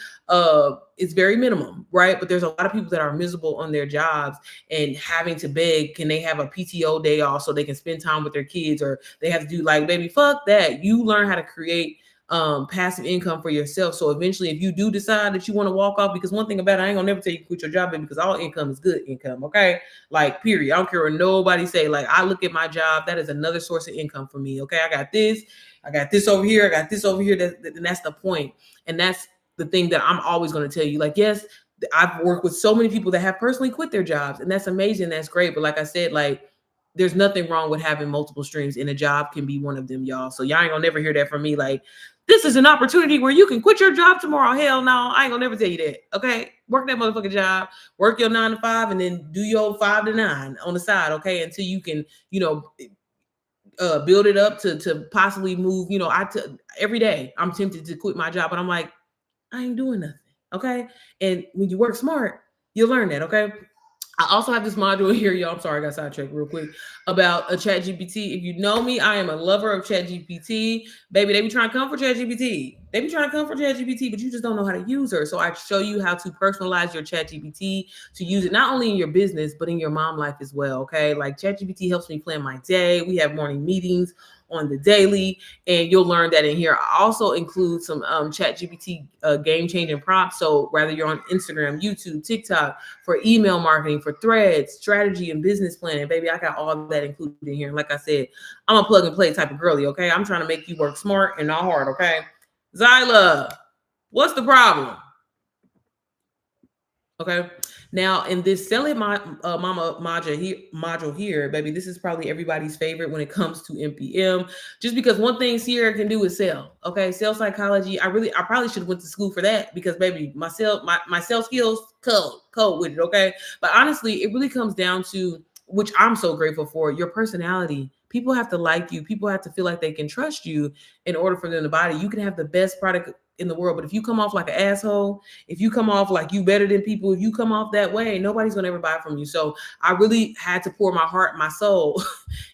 It's very minimum, right? But there's a lot of people that are miserable on their jobs and having to beg, can they have a PTO day off so they can spend time with their kids, or they have to do, like, baby, fuck that. You learn how to create passive income for yourself. So eventually, if you do decide that you want to walk off, because one thing about it, I ain't gonna never tell you to quit your job, baby, because all income is good income. Okay. Like, period. I don't care what nobody say. Like, I look at my job, that is another source of income for me. Okay. I got this over here. I got this over here. And that's the point. And that's the thing that I'm always going to tell you. Like, yes, I've worked with so many people that have personally quit their jobs, and that's amazing. That's great. But like I said, like, there's nothing wrong with having multiple streams, and a job can be one of them, y'all. So y'all ain't gonna never hear that from me. Like, this is an opportunity where you can quit your job tomorrow. Hell no, I ain't gonna never tell you that. Okay, work that motherfucking job, work your 9-to-5, and then do your 5 to 9 on the side. Okay, until you can, you know, build it up to possibly move. You know, every day I'm tempted to quit my job, but I'm like, I ain't doing nothing. Okay. And when you work smart, you'll learn that. Okay. I also have this module here, y'all. I'm sorry, I got sidetracked real quick about a ChatGPT. If you know me, I am a lover of ChatGPT. Baby, they be trying to come for ChatGPT. They be trying to come for ChatGPT, but you just don't know how to use her. So I show you how to personalize your ChatGPT to use it not only in your business, but in your mom life as well. Okay. Like ChatGPT helps me plan my day. We have morning meetings on the daily, and you'll learn that in here. I also include some ChatGPT game-changing prompts. So whether you're on Instagram, YouTube, TikTok, for email marketing, for threads, strategy, and business planning, baby, I got all that included in here. And like I said, I'm a plug and play type of girly, okay? I'm trying to make you work smart and not hard, okay? Zyla, what's the problem? Okay. Now, in this Sell It Mama module here, baby, this is probably everybody's favorite when it comes to NPM. Just because one thing Sierra can do is sell. Okay, sales psychology. I probably should have went to school for that because, baby, my sales skills cold with it. Okay, but honestly, it really comes down to, which I'm so grateful for, your personality. People have to like you. People have to feel like they can trust you in order for them to buy it. You can have the best product in the world, but if you come off like an asshole, if you come off like you better than people, if you come off that way, nobody's gonna ever buy from you. So I really had to pour my heart, my soul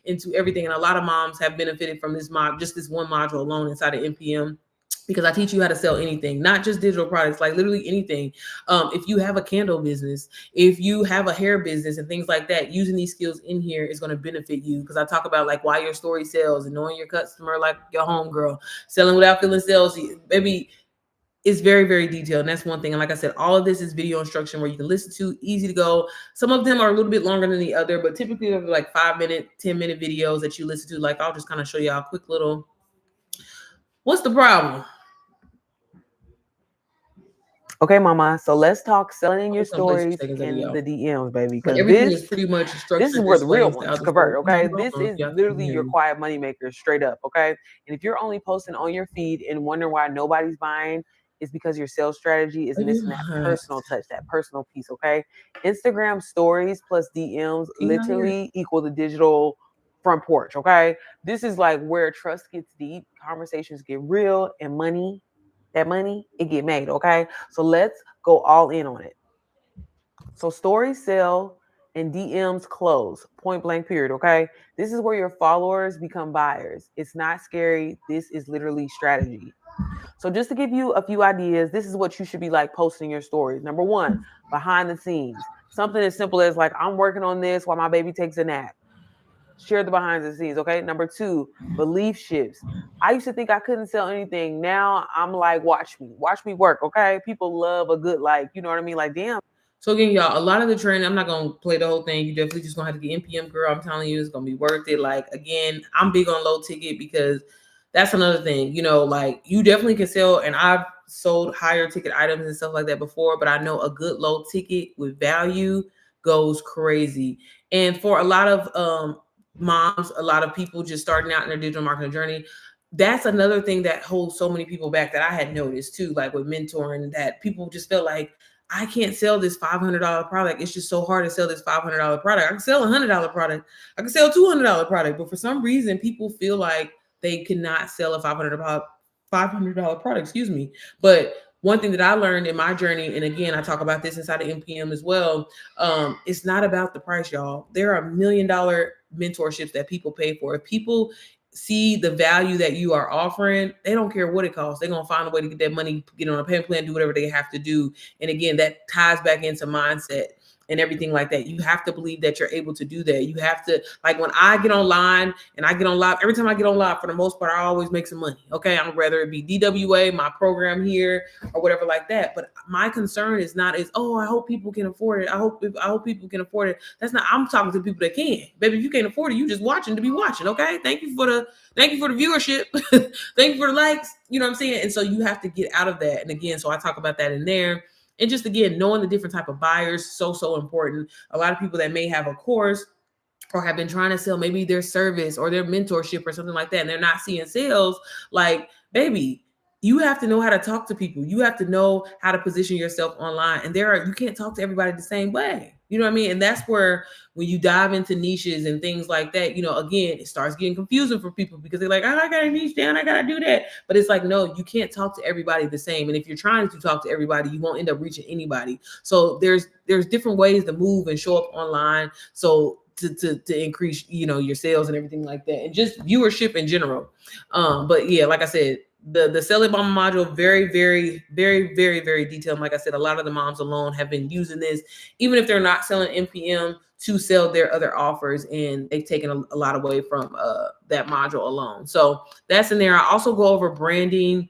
into everything. And a lot of moms have benefited from this just this one module alone inside of NPM, because I teach you how to sell anything, not just digital products, like literally anything. If you have a candle business, if you have a hair business and things like that, using these skills in here is going to benefit you. Because I talk about like why your story sells and knowing your customer like your homegirl, selling without feeling salesy, baby. It's very, very detailed. And that's one thing. And like I said, all of this is video instruction where you can listen to, easy to go. Some of them are a little bit longer than the other, but typically they're like 5-minute, 10-minute videos that you listen to. Like I'll just kind of show y'all a quick little, what's the problem? Okay, mama. So let's talk selling your stories in the DMs, baby. Because everything is pretty much structured. This is where the real ones convert. Okay, this is literally your quiet money maker, straight up. Okay, and if you're only posting on your feed and wondering why nobody's buying, it's because your sales strategy is missing that personal touch, that personal piece. Okay, Instagram stories plus DMs literally equal the digital front porch. Okay, this is like where trust gets deep, conversations get real, and money. That money, it get made, okay? So let's go all in on it. So stories sell and DMs close, point blank period, okay? This is where your followers become buyers. It's not scary. This is literally strategy. So just to give you a few ideas, this is what you should be like posting your stories. Number one, behind the scenes. Something as simple as like, I'm working on this while my baby takes a nap. Share the behind the scenes, okay? Number two, belief shifts. I used to think I couldn't sell anything. Now I'm like, watch me work, okay? People love a good, like, you know what I mean? Like, damn. So again, y'all, a lot of the training, I'm not going to play the whole thing. You definitely just going to have to get NPM, girl. I'm telling you, it's going to be worth it. Like, again, I'm big on low ticket because that's another thing, you know, like you definitely can sell, and I've sold higher ticket items and stuff like that before, but I know a good low ticket with value goes crazy. And for a lot of, moms, a lot of people just starting out in their digital marketing journey, that's another thing that holds so many people back that I had noticed too, like with mentoring, that people just felt like, I can't sell this $500 product. It's just so hard to sell this $500 product. I can sell a $100 product. I can sell a $200 product, but for some reason, people feel like they cannot sell a $500 product, excuse me. But one thing that I learned in my journey, and again, I talk about this inside of NPM as well, it's not about the price, y'all. There are $1 million mentorships that people pay for. If people see the value that you are offering, they don't care what it costs. They're going to find a way to get that money, get on a payment plan, do whatever they have to do. And again, that ties back into mindset and everything like that. You have to believe that you're able to do that. You have to, like when I get online and I get on live, every time I get on live, for the most part, I always make some money. Okay. I'm rather it be DWA, my program here or whatever like that. But my concern is not oh, I hope people can afford it. I hope people can afford it. That's not, I'm talking to people that can. Baby, if you can't afford it, you just watching to be watching. Okay. Thank you for the viewership. Thank you for the likes. You know what I'm saying? And so you have to get out of that. And again, so I talk about that in there. And just, again, knowing the different type of buyers, so important. A lot of people that may have a course or have been trying to sell maybe their service or their mentorship or something like that, and they're not seeing sales, like, baby, you have to know how to talk to people. You have to know how to position yourself online. And you can't talk to everybody the same way. You know what I mean? And that's where when you dive into niches and things like that, you know, again, it starts getting confusing for people because they're like, oh, I got to niche down. I got to do that. But it's like, no, you can't talk to everybody the same. And if you're trying to talk to everybody, you won't end up reaching anybody. So there's different ways to move and show up online. So to increase, you know, your sales and everything like that, and just viewership in general. But yeah, like I said, the Sell It Mama module, very, very, very, very, very detailed. Like I said, a lot of the moms alone have been using this, even if they're not selling MPM, to sell their other offers, and they've taken a lot away from that module alone. So that's in there. I also go over branding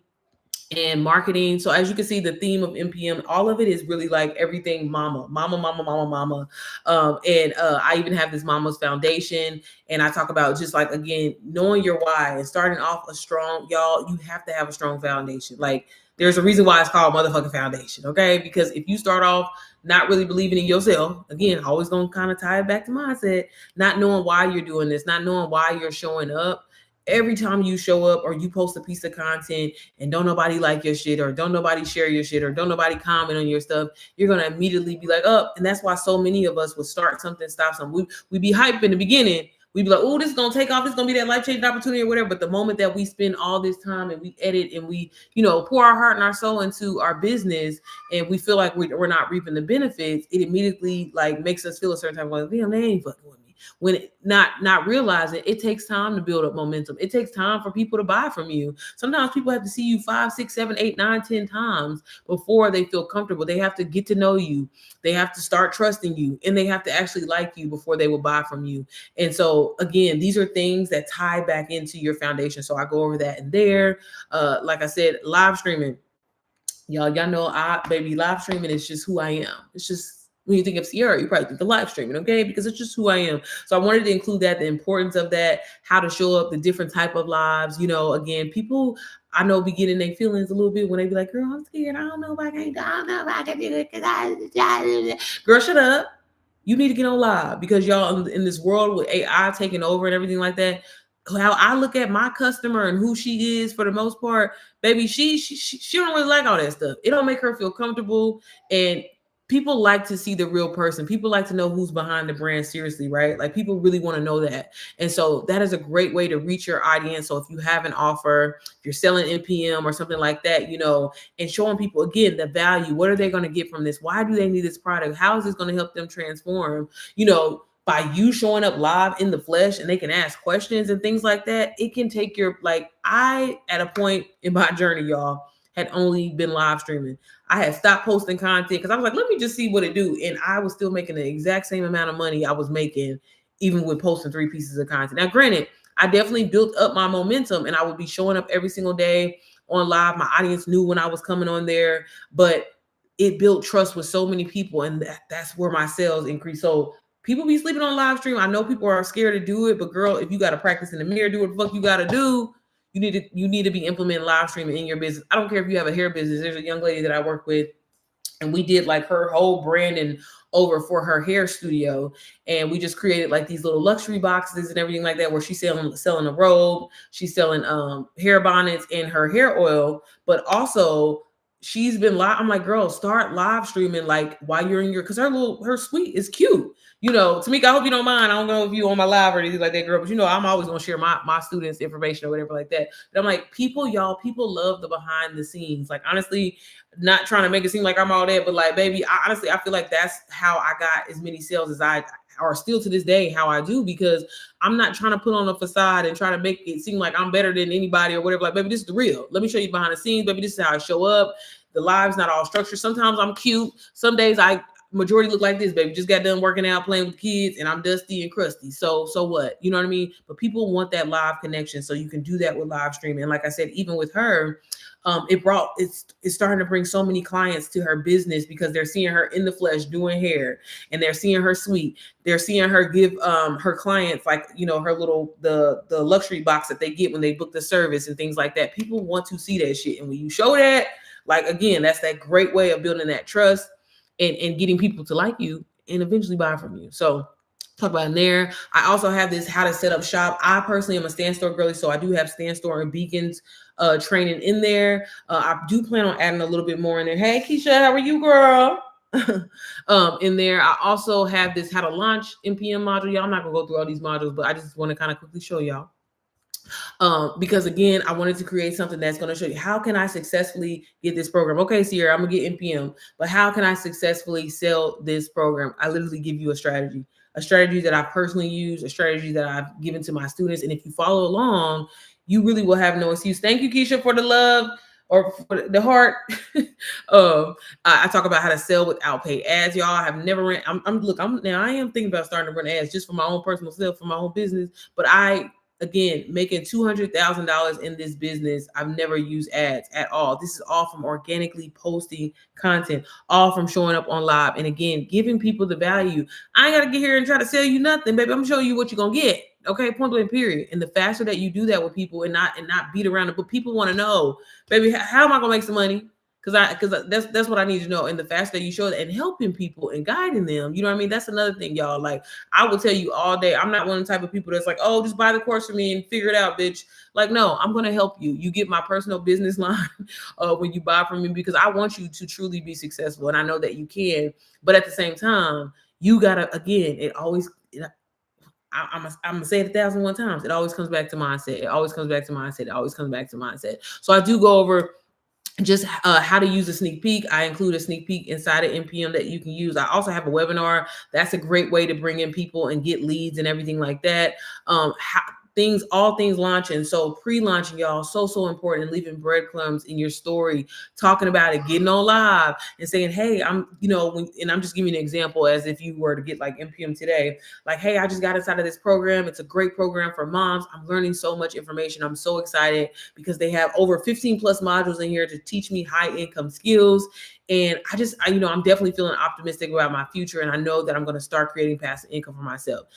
and marketing. So as you can see, the theme of MPM, all of it is really like everything mama, mama, mama, mama, mama. I even have this Mama's Foundation, and I talk about just like, again, knowing your why and starting off a strong, y'all, you have to have a strong foundation. Like, there's a reason why it's called motherfucking foundation, okay? Because if you start off not really believing in yourself, again, always gonna kind of tie it back to mindset, not knowing why you're doing this, not knowing why you're showing up. Every time you show up or you post a piece of content and don't nobody like your shit, or don't nobody share your shit, or don't nobody comment on your stuff, you're going to immediately be like, oh, and that's why so many of us would start something, stop something. We be hyped in the beginning. We'd be like, oh, this is going to take off. This is going to be that life-changing opportunity or whatever. But the moment that we spend all this time and we edit and we, pour our heart and our soul into our business, and we feel like we're not reaping the benefits, it immediately like makes us feel a certain type of like, damn, they ain't fucking with me. When not realizing it takes time to build up momentum. It takes time for people to buy from you. Sometimes people have to see you 5, 6, 7, 8, 9, 10 times before they feel comfortable. They have to get to know you. They have to start trusting you, and they have to actually like you before they will buy from you. And so again, these are things that tie back into your foundation. So I go over that in there. Like I said, live streaming. Y'all know live streaming is just who I am. It's just, when you think of Sierra, you probably think of live streaming, okay? Because it's just who I am. So I wanted to include that, the importance of that, how to show up, the different type of lives. Again, people I know be getting their feelings a little bit when they be like, girl, I'm scared. I don't know if I can do it. Girl, shut up. You need to get on live, because y'all in this world with AI taking over and everything like that, how I look at my customer and who she is, for the most part, baby, she don't really like all that stuff. It don't make her feel comfortable, and people like to see the real person. People like to know who's behind the brand, seriously, right? Like, people really want to know that. And so that is a great way to reach your audience. So if you have an offer, if you're selling NPM or something like that, and showing people, again, the value, what are they going to get from this? Why do they need this product? How is this going to help them transform? By you showing up live in the flesh, and they can ask questions and things like that, it can take I, at a point in my journey, y'all, had only been live streaming. I had stopped posting content because I was like, let me just see what it do. And I was still making the exact same amount of money I was making, even with posting 3 pieces of content. Now, granted, I definitely built up my momentum, and I would be showing up every single day on live. My audience knew when I was coming on there, but it built trust with so many people, and that's where my sales increased. So people be sleeping on live stream. I know people are scared to do it, but girl, if you got to practice in the mirror, do what the fuck you got to do. You need to be implementing live streaming in your business. I don't care if you have a hair business. There's a young lady that I work with, and we did like her whole branding over for her hair studio. And we just created like these little luxury boxes and everything like that, where she's selling a robe, she's selling hair bonnets and her hair oil, but also she's been live. I'm like, girl, start live streaming like while you're in because her suite is cute. Tamika, I hope you don't mind. I don't know if you on my live or anything like that, girl, but I'm always gonna share my students' information or whatever like that. But I'm like, people love the behind the scenes. Like, honestly, not trying to make it seem like I'm all that, but like, baby, I feel like that's how I got as many sales as I are still to this day how I do, because I'm not trying to put on a facade and try to make it seem like I'm better than anybody or whatever. Like, baby, this is the real. Let me show you behind the scenes, baby. This is how I show up. The live's not all structured. Sometimes I'm cute. Some days majority look like this, baby. Just got done working out, playing with kids, and I'm dusty and crusty. So what? You know what I mean? But people want that live connection, so you can do that with live streaming. And like I said, even with her, it's starting to bring so many clients to her business, because they're seeing her in the flesh doing hair, and they're seeing her suite. They're seeing her give her clients like, her little the luxury box that they get when they book the service and things like that. People want to see that shit, and when you show that, like, again, that's that great way of building that trust and getting people to like you and eventually buy from you. So talk about in there. I also have this how to set up shop. I personally am a Stand Store girly, so I do have Stand Store and Beacons training in there. I do plan on adding a little bit more in there. Hey, Keisha, how are you, girl? In there. I also have this how to launch NPM module. Y'all, I'm not gonna go through all these modules, but I just want to kind of quickly show y'all. Because again, I wanted to create something that's going to show you, how can I successfully get this program? Okay, Sierra, I'm gonna get NPM, but how can I successfully sell this program? I literally give you a strategy. a strategy that I personally use, a strategy that I've given to my students. And if you follow along, you really will have no excuse. Thank you, Keisha, for the love or for the heart. I talk about how to sell without paid ads, y'all. I have never ran. I am thinking about starting to run ads just for my own personal self, for my own business. But again, making $200,000 in this business, I've never used ads at all. This is all from organically posting content, all from showing up on live. And again, giving people the value. I ain't got to get here and try to sell you nothing, baby. I'm showing you what you're going to get. Okay, point blank, period. And the faster that you do that with people and not beat around it, but people want to know, baby, how am I going to make some money? Because that's what I need to know. And the faster that you show that and helping people and guiding them, you know what I mean? That's another thing, y'all. Like, I will tell you all day, I'm not one of the type of people that's like, oh, just buy the course for me and figure it out, bitch. Like, no, I'm going to help you. You get my personal business line when you buy from me, because I want you to truly be successful. And I know that you can. But at the same time, you got to, again, I'm going to say it 1,001 times. It always comes back to mindset. It always comes back to mindset. It always comes back to mindset. So I do go over just how to use a sneak peek. I include a sneak peek inside of NPM that you can use. I also have a webinar. That's a great way to bring in people and get leads and everything like that. All things launching. So pre-launching, y'all, so important. Leaving breadcrumbs in your story, talking about it, getting on live and saying, hey, and I'm just giving you an example as if you were to get like NPM today. Like, hey, I just got inside of this program. It's a great program for moms. I'm learning so much information. I'm so excited because they have over 15 plus modules in here to teach me high income skills. And I'm definitely feeling optimistic about my future. And I know that I'm going to start creating passive income for myself.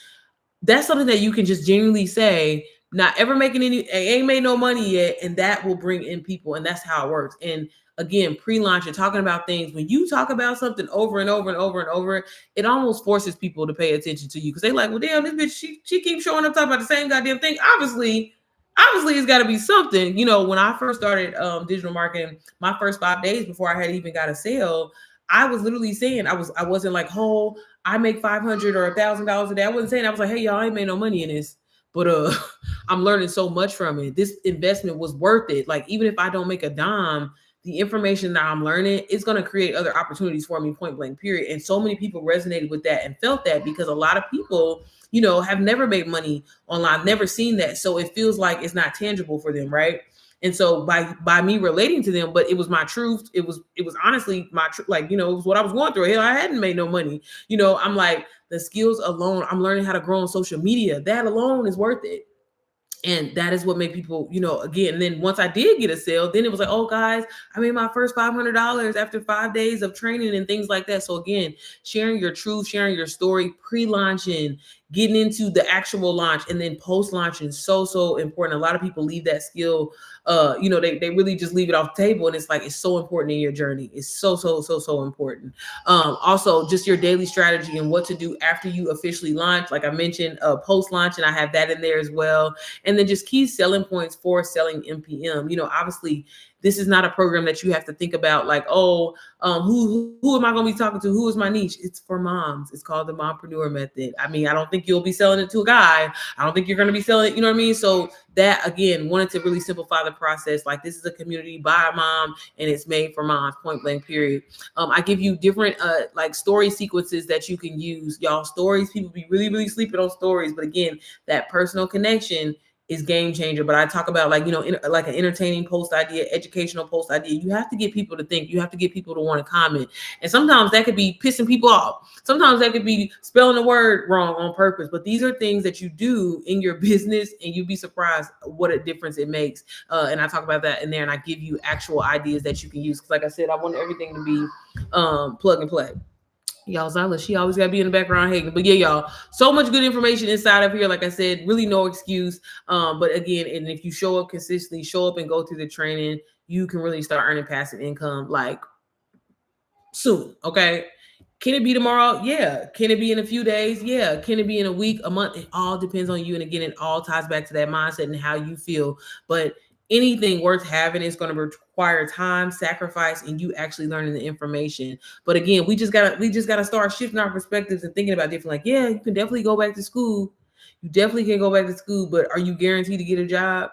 That's something that you can just genuinely say, not ever making ain't made no money yet. And that will bring in people. And that's how it works. And again, pre-launch and talking about things, when you talk about something over and over and over and over, it almost forces people to pay attention to you. Cause they like, well, damn, this bitch, she keeps showing up talking about the same goddamn thing. Obviously it's gotta be something. When I first started digital marketing, my first 5 days before I had even got a sale, I was literally saying, I wasn't like, oh, I make $500 or $1,000 a day. I wasn't saying, I was like, hey, y'all, I ain't made no money in this, but I'm learning so much from it. This investment was worth it. Like, even if I don't make a dime, the information that I'm learning is going to create other opportunities for me, point blank, period. And so many people resonated with that and felt that, because a lot of people, have never made money online, never seen that. So it feels like it's not tangible for them, right? And so by me relating to them, but it was my truth. It was honestly my truth. Like, it was what I was going through. Hell, I hadn't made no money. I'm like, the skills alone, I'm learning how to grow on social media. That alone is worth it. And that is what made people, again, and then once I did get a sale, then it was like, oh, guys, I made my first $500 after 5 days of training and things like that. So again, sharing your truth, sharing your story, pre-launching, getting into the actual launch, and then post-launching is so important. A lot of people leave that skill, they really just leave it off the table. And it's like, it's so important in your journey. It's so important. Also, just your daily strategy and what to do after you officially launch. Like I mentioned, post-launch, and I have that in there as well. And then just key selling points for selling NPM. Obviously, this is not a program that you have to think about like, who am I going to be talking to? Who is my niche? It's for moms. It's called the Mompreneur Method. I mean, I don't think you'll be selling it to a guy. I don't think you're going to be selling it. You know what I mean? So that, again, wanted to really simplify the process. Like, this is a community by a mom, and it's made for moms, point blank, period. I give you different like story sequences that you can use. Y'all, stories, people be really sleeping on stories. But again, that personal connection is game changer. But I talk about like, like an entertaining post idea, educational post idea. You have to get people to think. You have to get people to want to comment. And sometimes that could be pissing people off. Sometimes that could be spelling the word wrong on purpose. But these are things that you do in your business, and you'd be surprised what a difference it makes. And I talk about that in there, and I give you actual ideas that you can use. Because like I said, I want everything to be plug and play. Y'all, Zyla, she always got to be in the background hating. But yeah, y'all, so much good information inside of here. Like I said, really no excuse. But again, and if you show up consistently, show up and go through the training, you can really start earning passive income like soon. Okay. Can it be tomorrow? Yeah. Can it be in a few days? Yeah. Can it be in a week, a month? It all depends on you. And again, it all ties back to that mindset and how you feel. But anything worth having is going to require time, sacrifice, and you actually learning the information. But again, we just gotta start shifting our perspectives and thinking about different. Like, yeah, you can definitely go back to school. You definitely can go back to school, but are you guaranteed to get a job?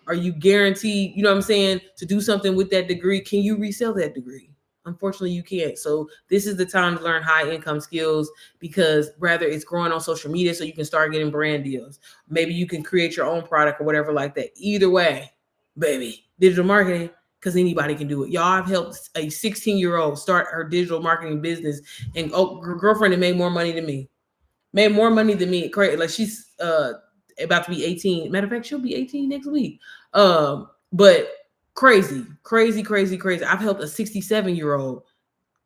Are you guaranteed, to do something with that degree? Can you resell that degree? Unfortunately, you can't. So this is the time to learn high income skills, because rather it's growing on social media so you can start getting brand deals. Maybe you can create your own product or whatever like that. Either way, baby, digital marketing, because anybody can do it. Y'all, I've helped a 16-year-old start her digital marketing business, and her girlfriend had made more money than me. Crazy. Like, she's about to be 18. Matter of fact, she'll be 18 next week. But crazy. I've helped a 67-year-old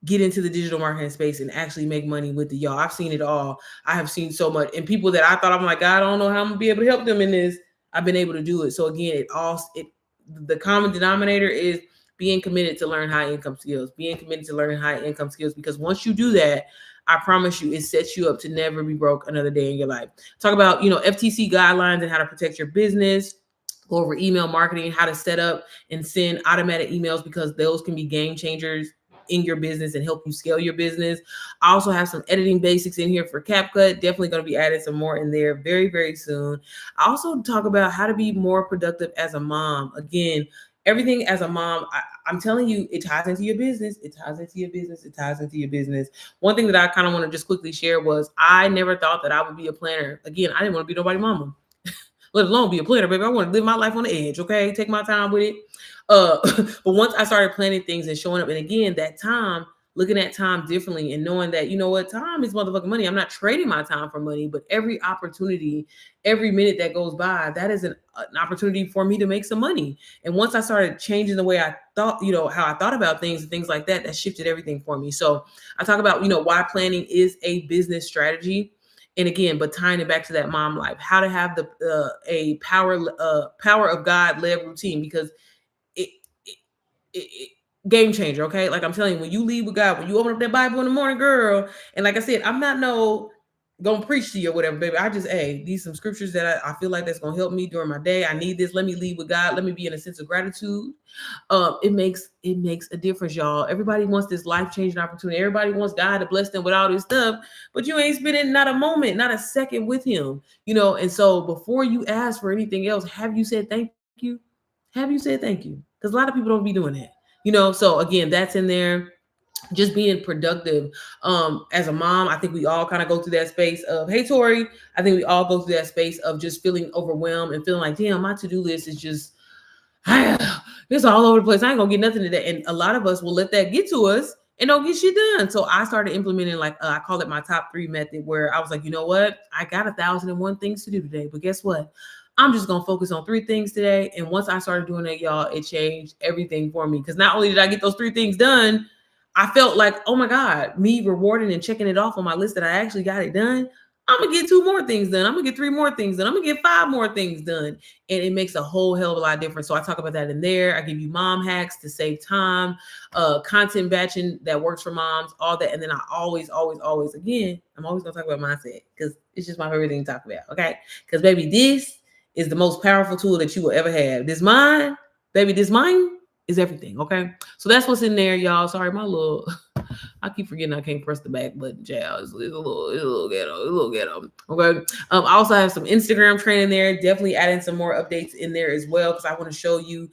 get into the digital marketing space and actually make money with the y'all. I've seen it all. I have seen so much. And people that I thought, I'm like, God, I don't know how I'm gonna be able to help them in this, I've been able to do it. So again, the common denominator is being committed to learn high income skills, because once you do that, I promise you, it sets you up to never be broke another day in your life. Talk about, FTC guidelines and how to protect your business. Go over email marketing, how to set up and send automatic emails, because those can be game changers in your business and help you scale your business. I also have some editing basics in here for CapCut. Definitely going to be adding some more in there very, very soon. I also talk about how to be more productive as a mom. Again, everything as a mom, I'm telling you, it ties into your business. One thing that I kind of want to just quickly share was, I never thought that I would be a planner. Again, I didn't want to be nobody's mama, let alone be a planner, baby. I want to live my life on the edge, okay? Take my time with it. But once I started planning things and showing up, and again, that time, looking at time differently and knowing that, you know what, time is motherfucking money. I'm not trading my time for money, but every opportunity, every minute that goes by, that is an opportunity for me to make some money. And once I started changing the way I thought, how I thought about things and things like that, that shifted everything for me. So I talk about, why planning is a business strategy. And again, but tying it back to that mom life, how to have a power of God led routine, because it game changer. Okay. Like I'm telling you, when you lead with God, when you open up that Bible in the morning, girl. And like I said, I'm not gonna preach to you or whatever, baby. I just, these some scriptures that I feel like that's gonna help me during my day. I need this. Let me lead with God. Let me be in a sense of gratitude. It makes a difference, y'all. Everybody wants this life-changing opportunity. Everybody wants God to bless them with all this stuff, but you ain't spending not a moment, not a second with him, and so before you ask for anything else, have you said thank you? Because a lot of people don't be doing that, so again, that's in there. Just being productive as a mom. I think we all kind of go through that space of, hey, Tori, I think we all go through that space of just feeling overwhelmed and feeling like, damn, my to-do list is just, it's all over the place. I ain't gonna get nothing today. And a lot of us will let that get to us and don't get shit done. So I started implementing, I call it my top 3 method, where I was like, you know what? I got 1,001 things to do today, but guess what? I'm just going to focus on 3 things today. And once I started doing that, y'all, it changed everything for me. Because not only did I get those 3 things done, I felt like, oh my God, me rewarding and checking it off on my list that I actually got it done. I'm going to get 2 more things done. I'm going to get 3 more things done. I'm going to get 5 more things done. And it makes a whole hell of a lot different. So I talk about that in there. I give you mom hacks to save time, content batching that works for moms, all that. And then I always, again, I'm always going to talk about mindset, because it's just my favorite thing to talk about. Okay. Because baby, this is the most powerful tool that you will ever have. This mind is everything. Okay. So that's what's in there, y'all. Sorry, I keep forgetting I can't press the back button, child. It's a little ghetto. Okay. I also have some Instagram training there. Definitely adding some more updates in there as well, because I want to show you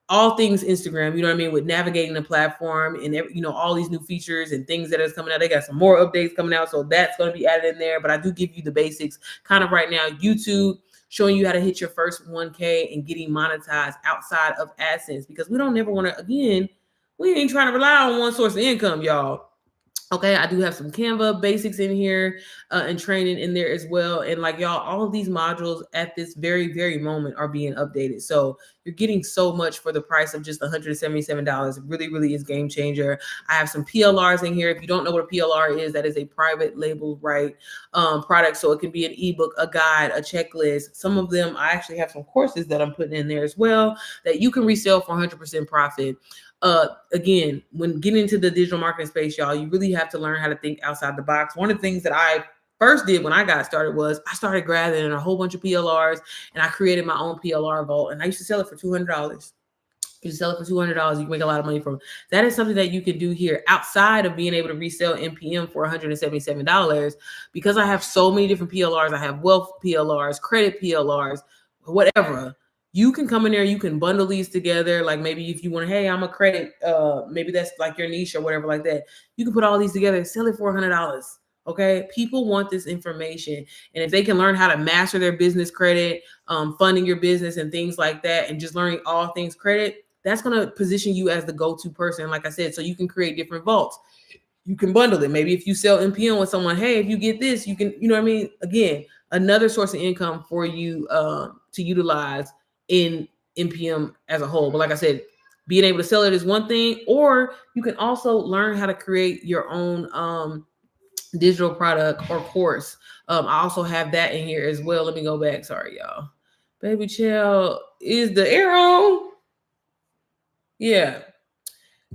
all things Instagram, with navigating the platform and all these new features and things that is coming out. They got some more updates coming out. So that's going to be added in there. But I do give you the basics kind of right now. YouTube, showing you how to hit your first 1K and getting monetized outside of AdSense, because we don't never want to, again, we ain't trying to rely on one source of income, y'all. Okay, I do have some Canva basics in here and training in there as well. And like y'all, all of these modules at this very, very moment are being updated. So you're getting so much for the price of just $177. It really, really is game changer. I have some PLRs in here. If you don't know what a PLR is, that is a private label product. So it can be an ebook, a guide, a checklist. Some of them, I actually have some courses that I'm putting in there as well that you can resell for 100% profit. Again, when getting into the digital marketing space, y'all, you really have to learn how to think outside the box. One of the things that I first did when I got started was I started gathering a whole bunch of PLRs, and I created my own PLR vault, and I used to sell it for $200. You sell it for $200, you can make a lot of money from it. That is something that you can do here outside of being able to resell NPM for $177. Because I have so many different PLRs. I have wealth PLRs, credit PLRs, whatever. you can come in there, you can bundle these together. Like maybe if you want to, hey, I'm a credit, maybe that's like your niche or whatever like that. You can put all these together, sell it for $100. Okay. People want this information. And if they can learn how to master their business credit, funding your business and things like that, and just learning all things credit, that's going to position you as the go-to person. Like I said, so you can create different vaults. You can bundle it. Maybe if you sell NPM with someone, hey, if you get this, you can, you know what I mean? Again, another source of income for you to utilize in NPM as a whole. But like I said, being able to sell it is one thing, or you can also learn how to create your own digital product or course. I also have that in here as well. Let me go back. Sorry, y'all. Baby child, is the air on? Yeah.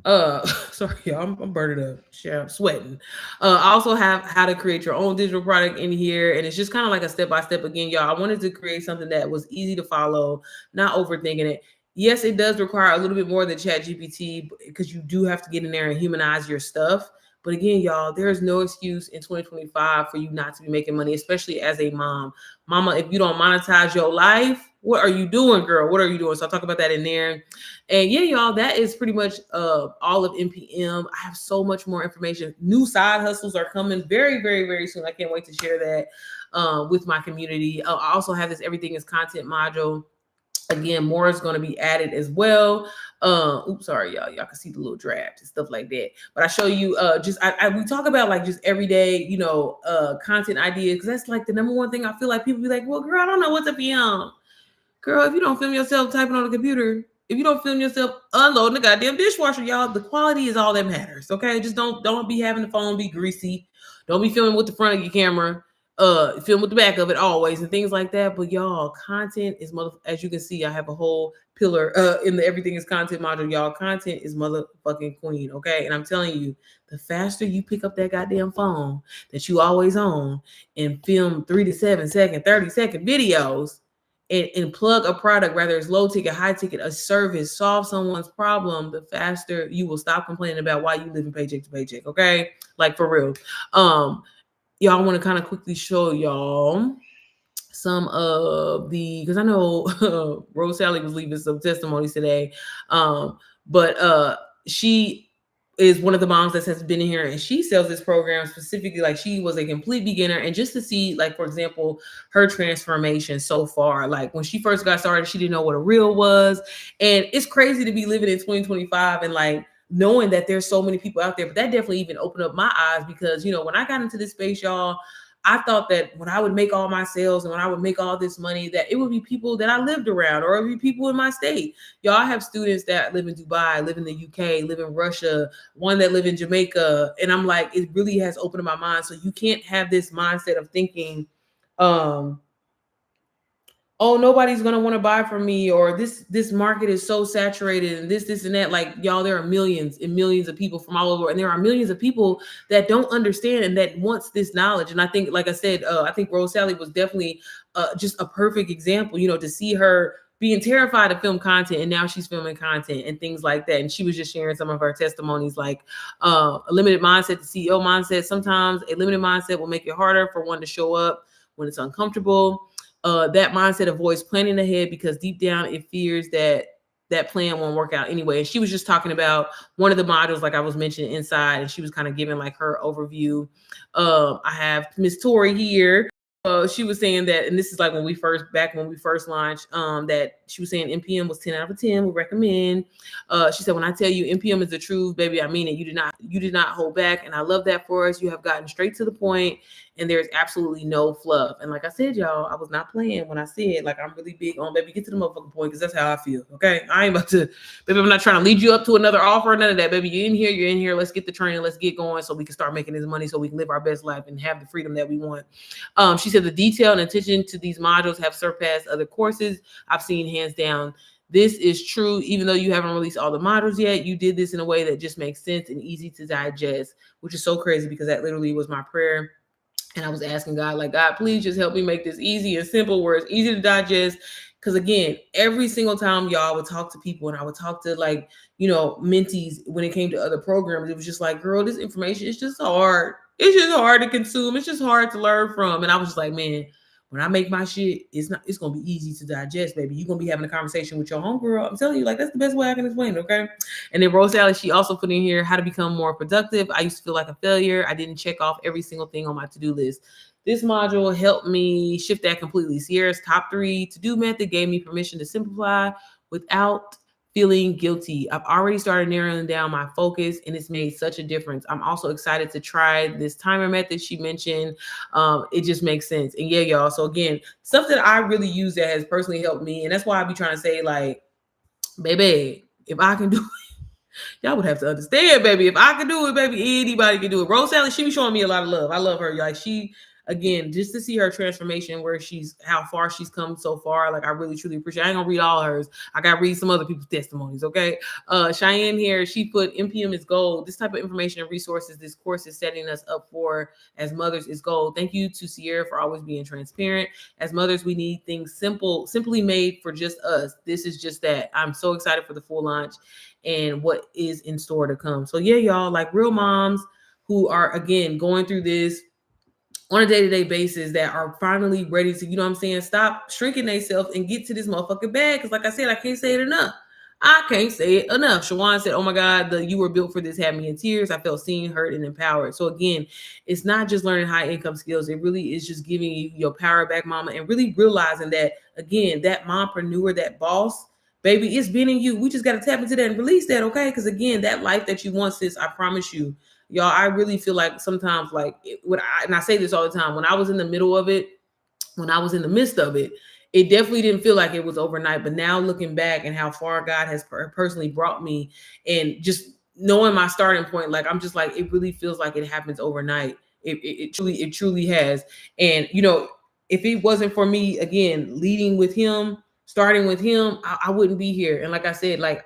Sorry, y'all. I'm burning up. Shit, I'm sweating. I also have how to create your own digital product in here, and it's just kind of like a step-by-step. Again, y'all, I wanted to create something that was easy to follow, not overthinking it. Yes, it does require a little bit more than ChatGPT because you do have to get in there and humanize your stuff. But again, y'all, there is no excuse in 2025 for you not to be making money, especially as a mom. Mama, if you don't monetize your life, what are you doing, girl? What are you doing? So I'll talk about that in there. And yeah, y'all, that is pretty much all of NPM. I have so much more information. New side hustles are coming very, very, very soon. I can't wait to share that with my community. I also have this Everything is Content module. Again, more is going to be added as well. Oops, sorry, y'all. Y'all can see the little drafts and stuff like that. But I show you we talk about like just everyday, content ideas, because that's like the number one thing. I feel like people be like, well, girl, I don't know what to film. Girl, if you don't film yourself typing on the computer, if you don't film yourself unloading the goddamn dishwasher, y'all, the quality is all that matters. Okay, just don't be having the phone be greasy. Don't be filming with the front of your camera. Film with the back of it always and things like that. But y'all, content is as you can see, I have a whole pillar in the Everything is Content module. Y'all, content is motherfucking queen. Okay, and I'm telling you, the faster you pick up that goddamn phone that you always own and film 3 to 7 second, 30-second videos. And plug a product, whether it's low ticket, high ticket, a service, solve someone's problem, the faster you will stop complaining about why you live in paycheck to paycheck. Okay, like for real. Y'all, want to kind of quickly show y'all some of because I know Rose Sally was leaving some testimonies today, but she is one of the moms that has been in here, and she sells this program specifically. Like, she was a complete beginner, and just to see, like, for example, her transformation so far. Like, when she first got started, she didn't know what a reel was, and it's crazy to be living in 2025 and like knowing that there's so many people out there. But that definitely even opened up my eyes, because when I got into this space, y'all, I thought that when I would make all my sales and when I would make all this money, that it would be people that I lived around, or it would be people in my state. Y'all, I have students that live in Dubai, live in the UK, live in Russia, one that live in Jamaica. And I'm like, it really has opened my mind. So you can't have this mindset of thinking, oh, nobody's going to want to buy from me, or this market is so saturated and this and that. Like, y'all, there are millions and millions of people from all over, and there are millions of people that don't understand and that wants this knowledge. And I think, like I said, I think Rose Sally was definitely just a perfect example, to see her being terrified to film content, and now she's filming content and things like that. And she was just sharing some of her testimonies, like a limited mindset, the CEO mindset. Sometimes a limited mindset will make it harder for one to show up when it's uncomfortable. That mindset avoids planning ahead, because deep down it fears that plan won't work out anyway. And she was just talking about one of the modules, like I was mentioning, inside, and she was kind of giving like her overview. I have Miss Tori here. She was saying that, and this is like when we first launched, that she was saying NPM was 10 out of 10. We recommend. She said, when I tell you NPM is the truth, baby, I mean it. You did not hold back. And I love that for us. You have gotten straight to the point, and there's absolutely no fluff. And like I said, y'all, I was not playing when I said, like, I'm really big on, baby, get to the motherfucking point, because that's how I feel. Okay. I ain't about to, baby, I'm not trying to lead you up to another offer, none of that, baby. You're in here. Let's get the training. Let's get going so we can start making this money, so we can live our best life and have the freedom that we want. She said the detail and attention to these modules have surpassed other courses I've seen, hands down. This is true. Even though you haven't released all the modules yet, you did this in a way that just makes sense and easy to digest, which is so crazy, because that literally was my prayer. And I was asking God, like, God, please just help me make this easy and simple, where it's easy to digest. Because again, every single time, y'all, would talk to people, and I would talk to, like, mentees when it came to other programs, it was just like, girl, this information is just hard. It's just hard to consume. It's just hard to learn from. And I was just like, man, when I make my shit, it's gonna be easy to digest, baby. You're gonna be having a conversation with your homegirl. I'm telling you, like, that's the best way I can explain it, okay? And then Rose Sally, she also put in here how to become more productive. I used to feel like a failure. I didn't check off every single thing on my to-do list. This module helped me shift that completely. Sierra's top 3 to-do method gave me permission to simplify without feeling guilty. I've already started narrowing down my focus, and it's made such a difference. I'm also excited to try this timer method she mentioned. It just makes sense. And yeah, y'all. So again, stuff that I really use that has personally helped me. And that's why I be trying to say, like, baby, if I can do it, y'all would have to understand, baby. If I can do it, baby, anybody can do it. Rose Sally, she be showing me a lot of love. I love her. Like, she, again, just to see her transformation, where how far she's come so far, like, I really truly appreciate it. I ain't gonna read all hers. I gotta read some other people's testimonies, okay? Cheyenne here, she put NPM is gold. This type of information and resources this course is setting us up for as mothers is gold. Thank you to Sierra for always being transparent. As mothers, we need things simply made for just us. This is just that. I'm so excited for the full launch and what is in store to come. So yeah, y'all, like, real moms who are, again, going through this on a day-to-day basis, that are finally ready to, you know what I'm saying, stop shrinking themselves and get to this motherfucking bag. Because like I said, I can't say it enough. I can't say it enough. Shawan said, oh my God, you were built for this had me in tears. I felt seen, heard, and empowered. So again, it's not just learning high income skills. It really is just giving you your power back, mama, and really realizing that, again, that mompreneur, that boss, baby, it's been in you. We just got to tap into that and release that, okay? Because again, that life that you want, sis, I promise you, y'all, I really feel like sometimes, like, and I say this all the time, when I was in the middle of it, when I was in the midst of it, it definitely didn't feel like it was overnight. But now looking back and how far God has personally brought me, and just knowing my starting point, like, I'm just like, it really feels like it happens overnight. It truly has. And, you know, if it wasn't for me, again, leading with him, starting with him, I wouldn't be here. And like I said, like,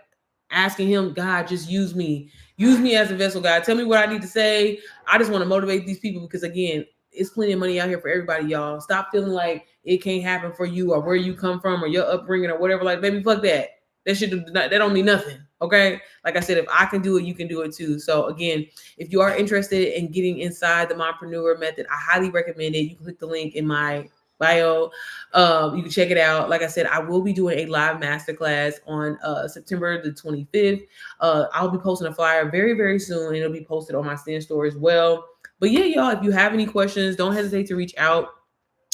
asking him, God, just use me as a vessel, God. Tell me what I need to say. I just want to motivate these people, because again, it's plenty of money out here for everybody, y'all. Stop feeling like it can't happen for you, or where you come from, or your upbringing, or whatever. Like, baby, fuck that. That don't mean nothing. Okay. Like I said, if I can do it, you can do it too. So again, if you are interested in getting inside the mompreneur method, I highly recommend it. You can click the link in my bio. You can check it out. Like I said, I will be doing a live masterclass on September the 25th. I'll be posting a flyer very, very soon, and it'll be posted on my Stand store as well. But yeah, y'all, if you have any questions, don't hesitate to reach out.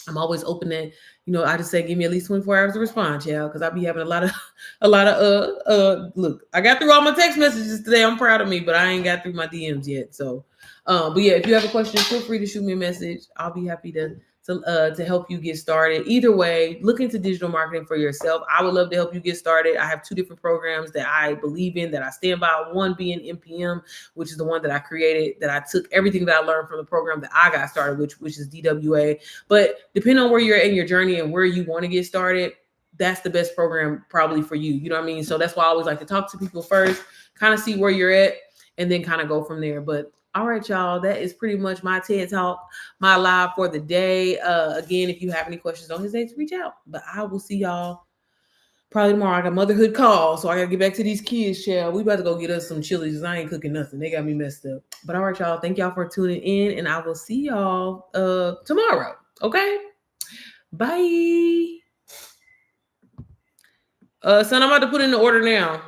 I'm always open to, you know, I just say, give me at least 24 hours to respond, y'all, because I'll be having a lot of look, I got through all my text messages today. I'm proud of me, but I ain't got through my DMs yet. So, but yeah, if you have a question, feel free to shoot me a message. I'll be happy to help you get started. Either way, look into digital marketing for yourself. I would love to help you get started. I have 2 different programs that I believe in, that I stand by. One being NPM, which is the one that I created, that I took everything that I learned from the program that I got started, which is DWA. But depending on where you're in your journey and where you want to get started, that's the best program probably for you. You know what I mean? So that's why I always like to talk to people first, kind of see where you're at, and then kind of go from there. But all right, y'all, that is pretty much my TED Talk, my live for the day. Again, if you have any questions, don't hesitate to reach out. But I will see y'all probably tomorrow. I got motherhood call, so I got to get back to these kids, child. We about to go get us some chilies, because I ain't cooking nothing. They got me messed up. But all right, y'all, thank y'all for tuning in, and I will see y'all tomorrow, okay? Bye. Son, I'm about to put in the order now.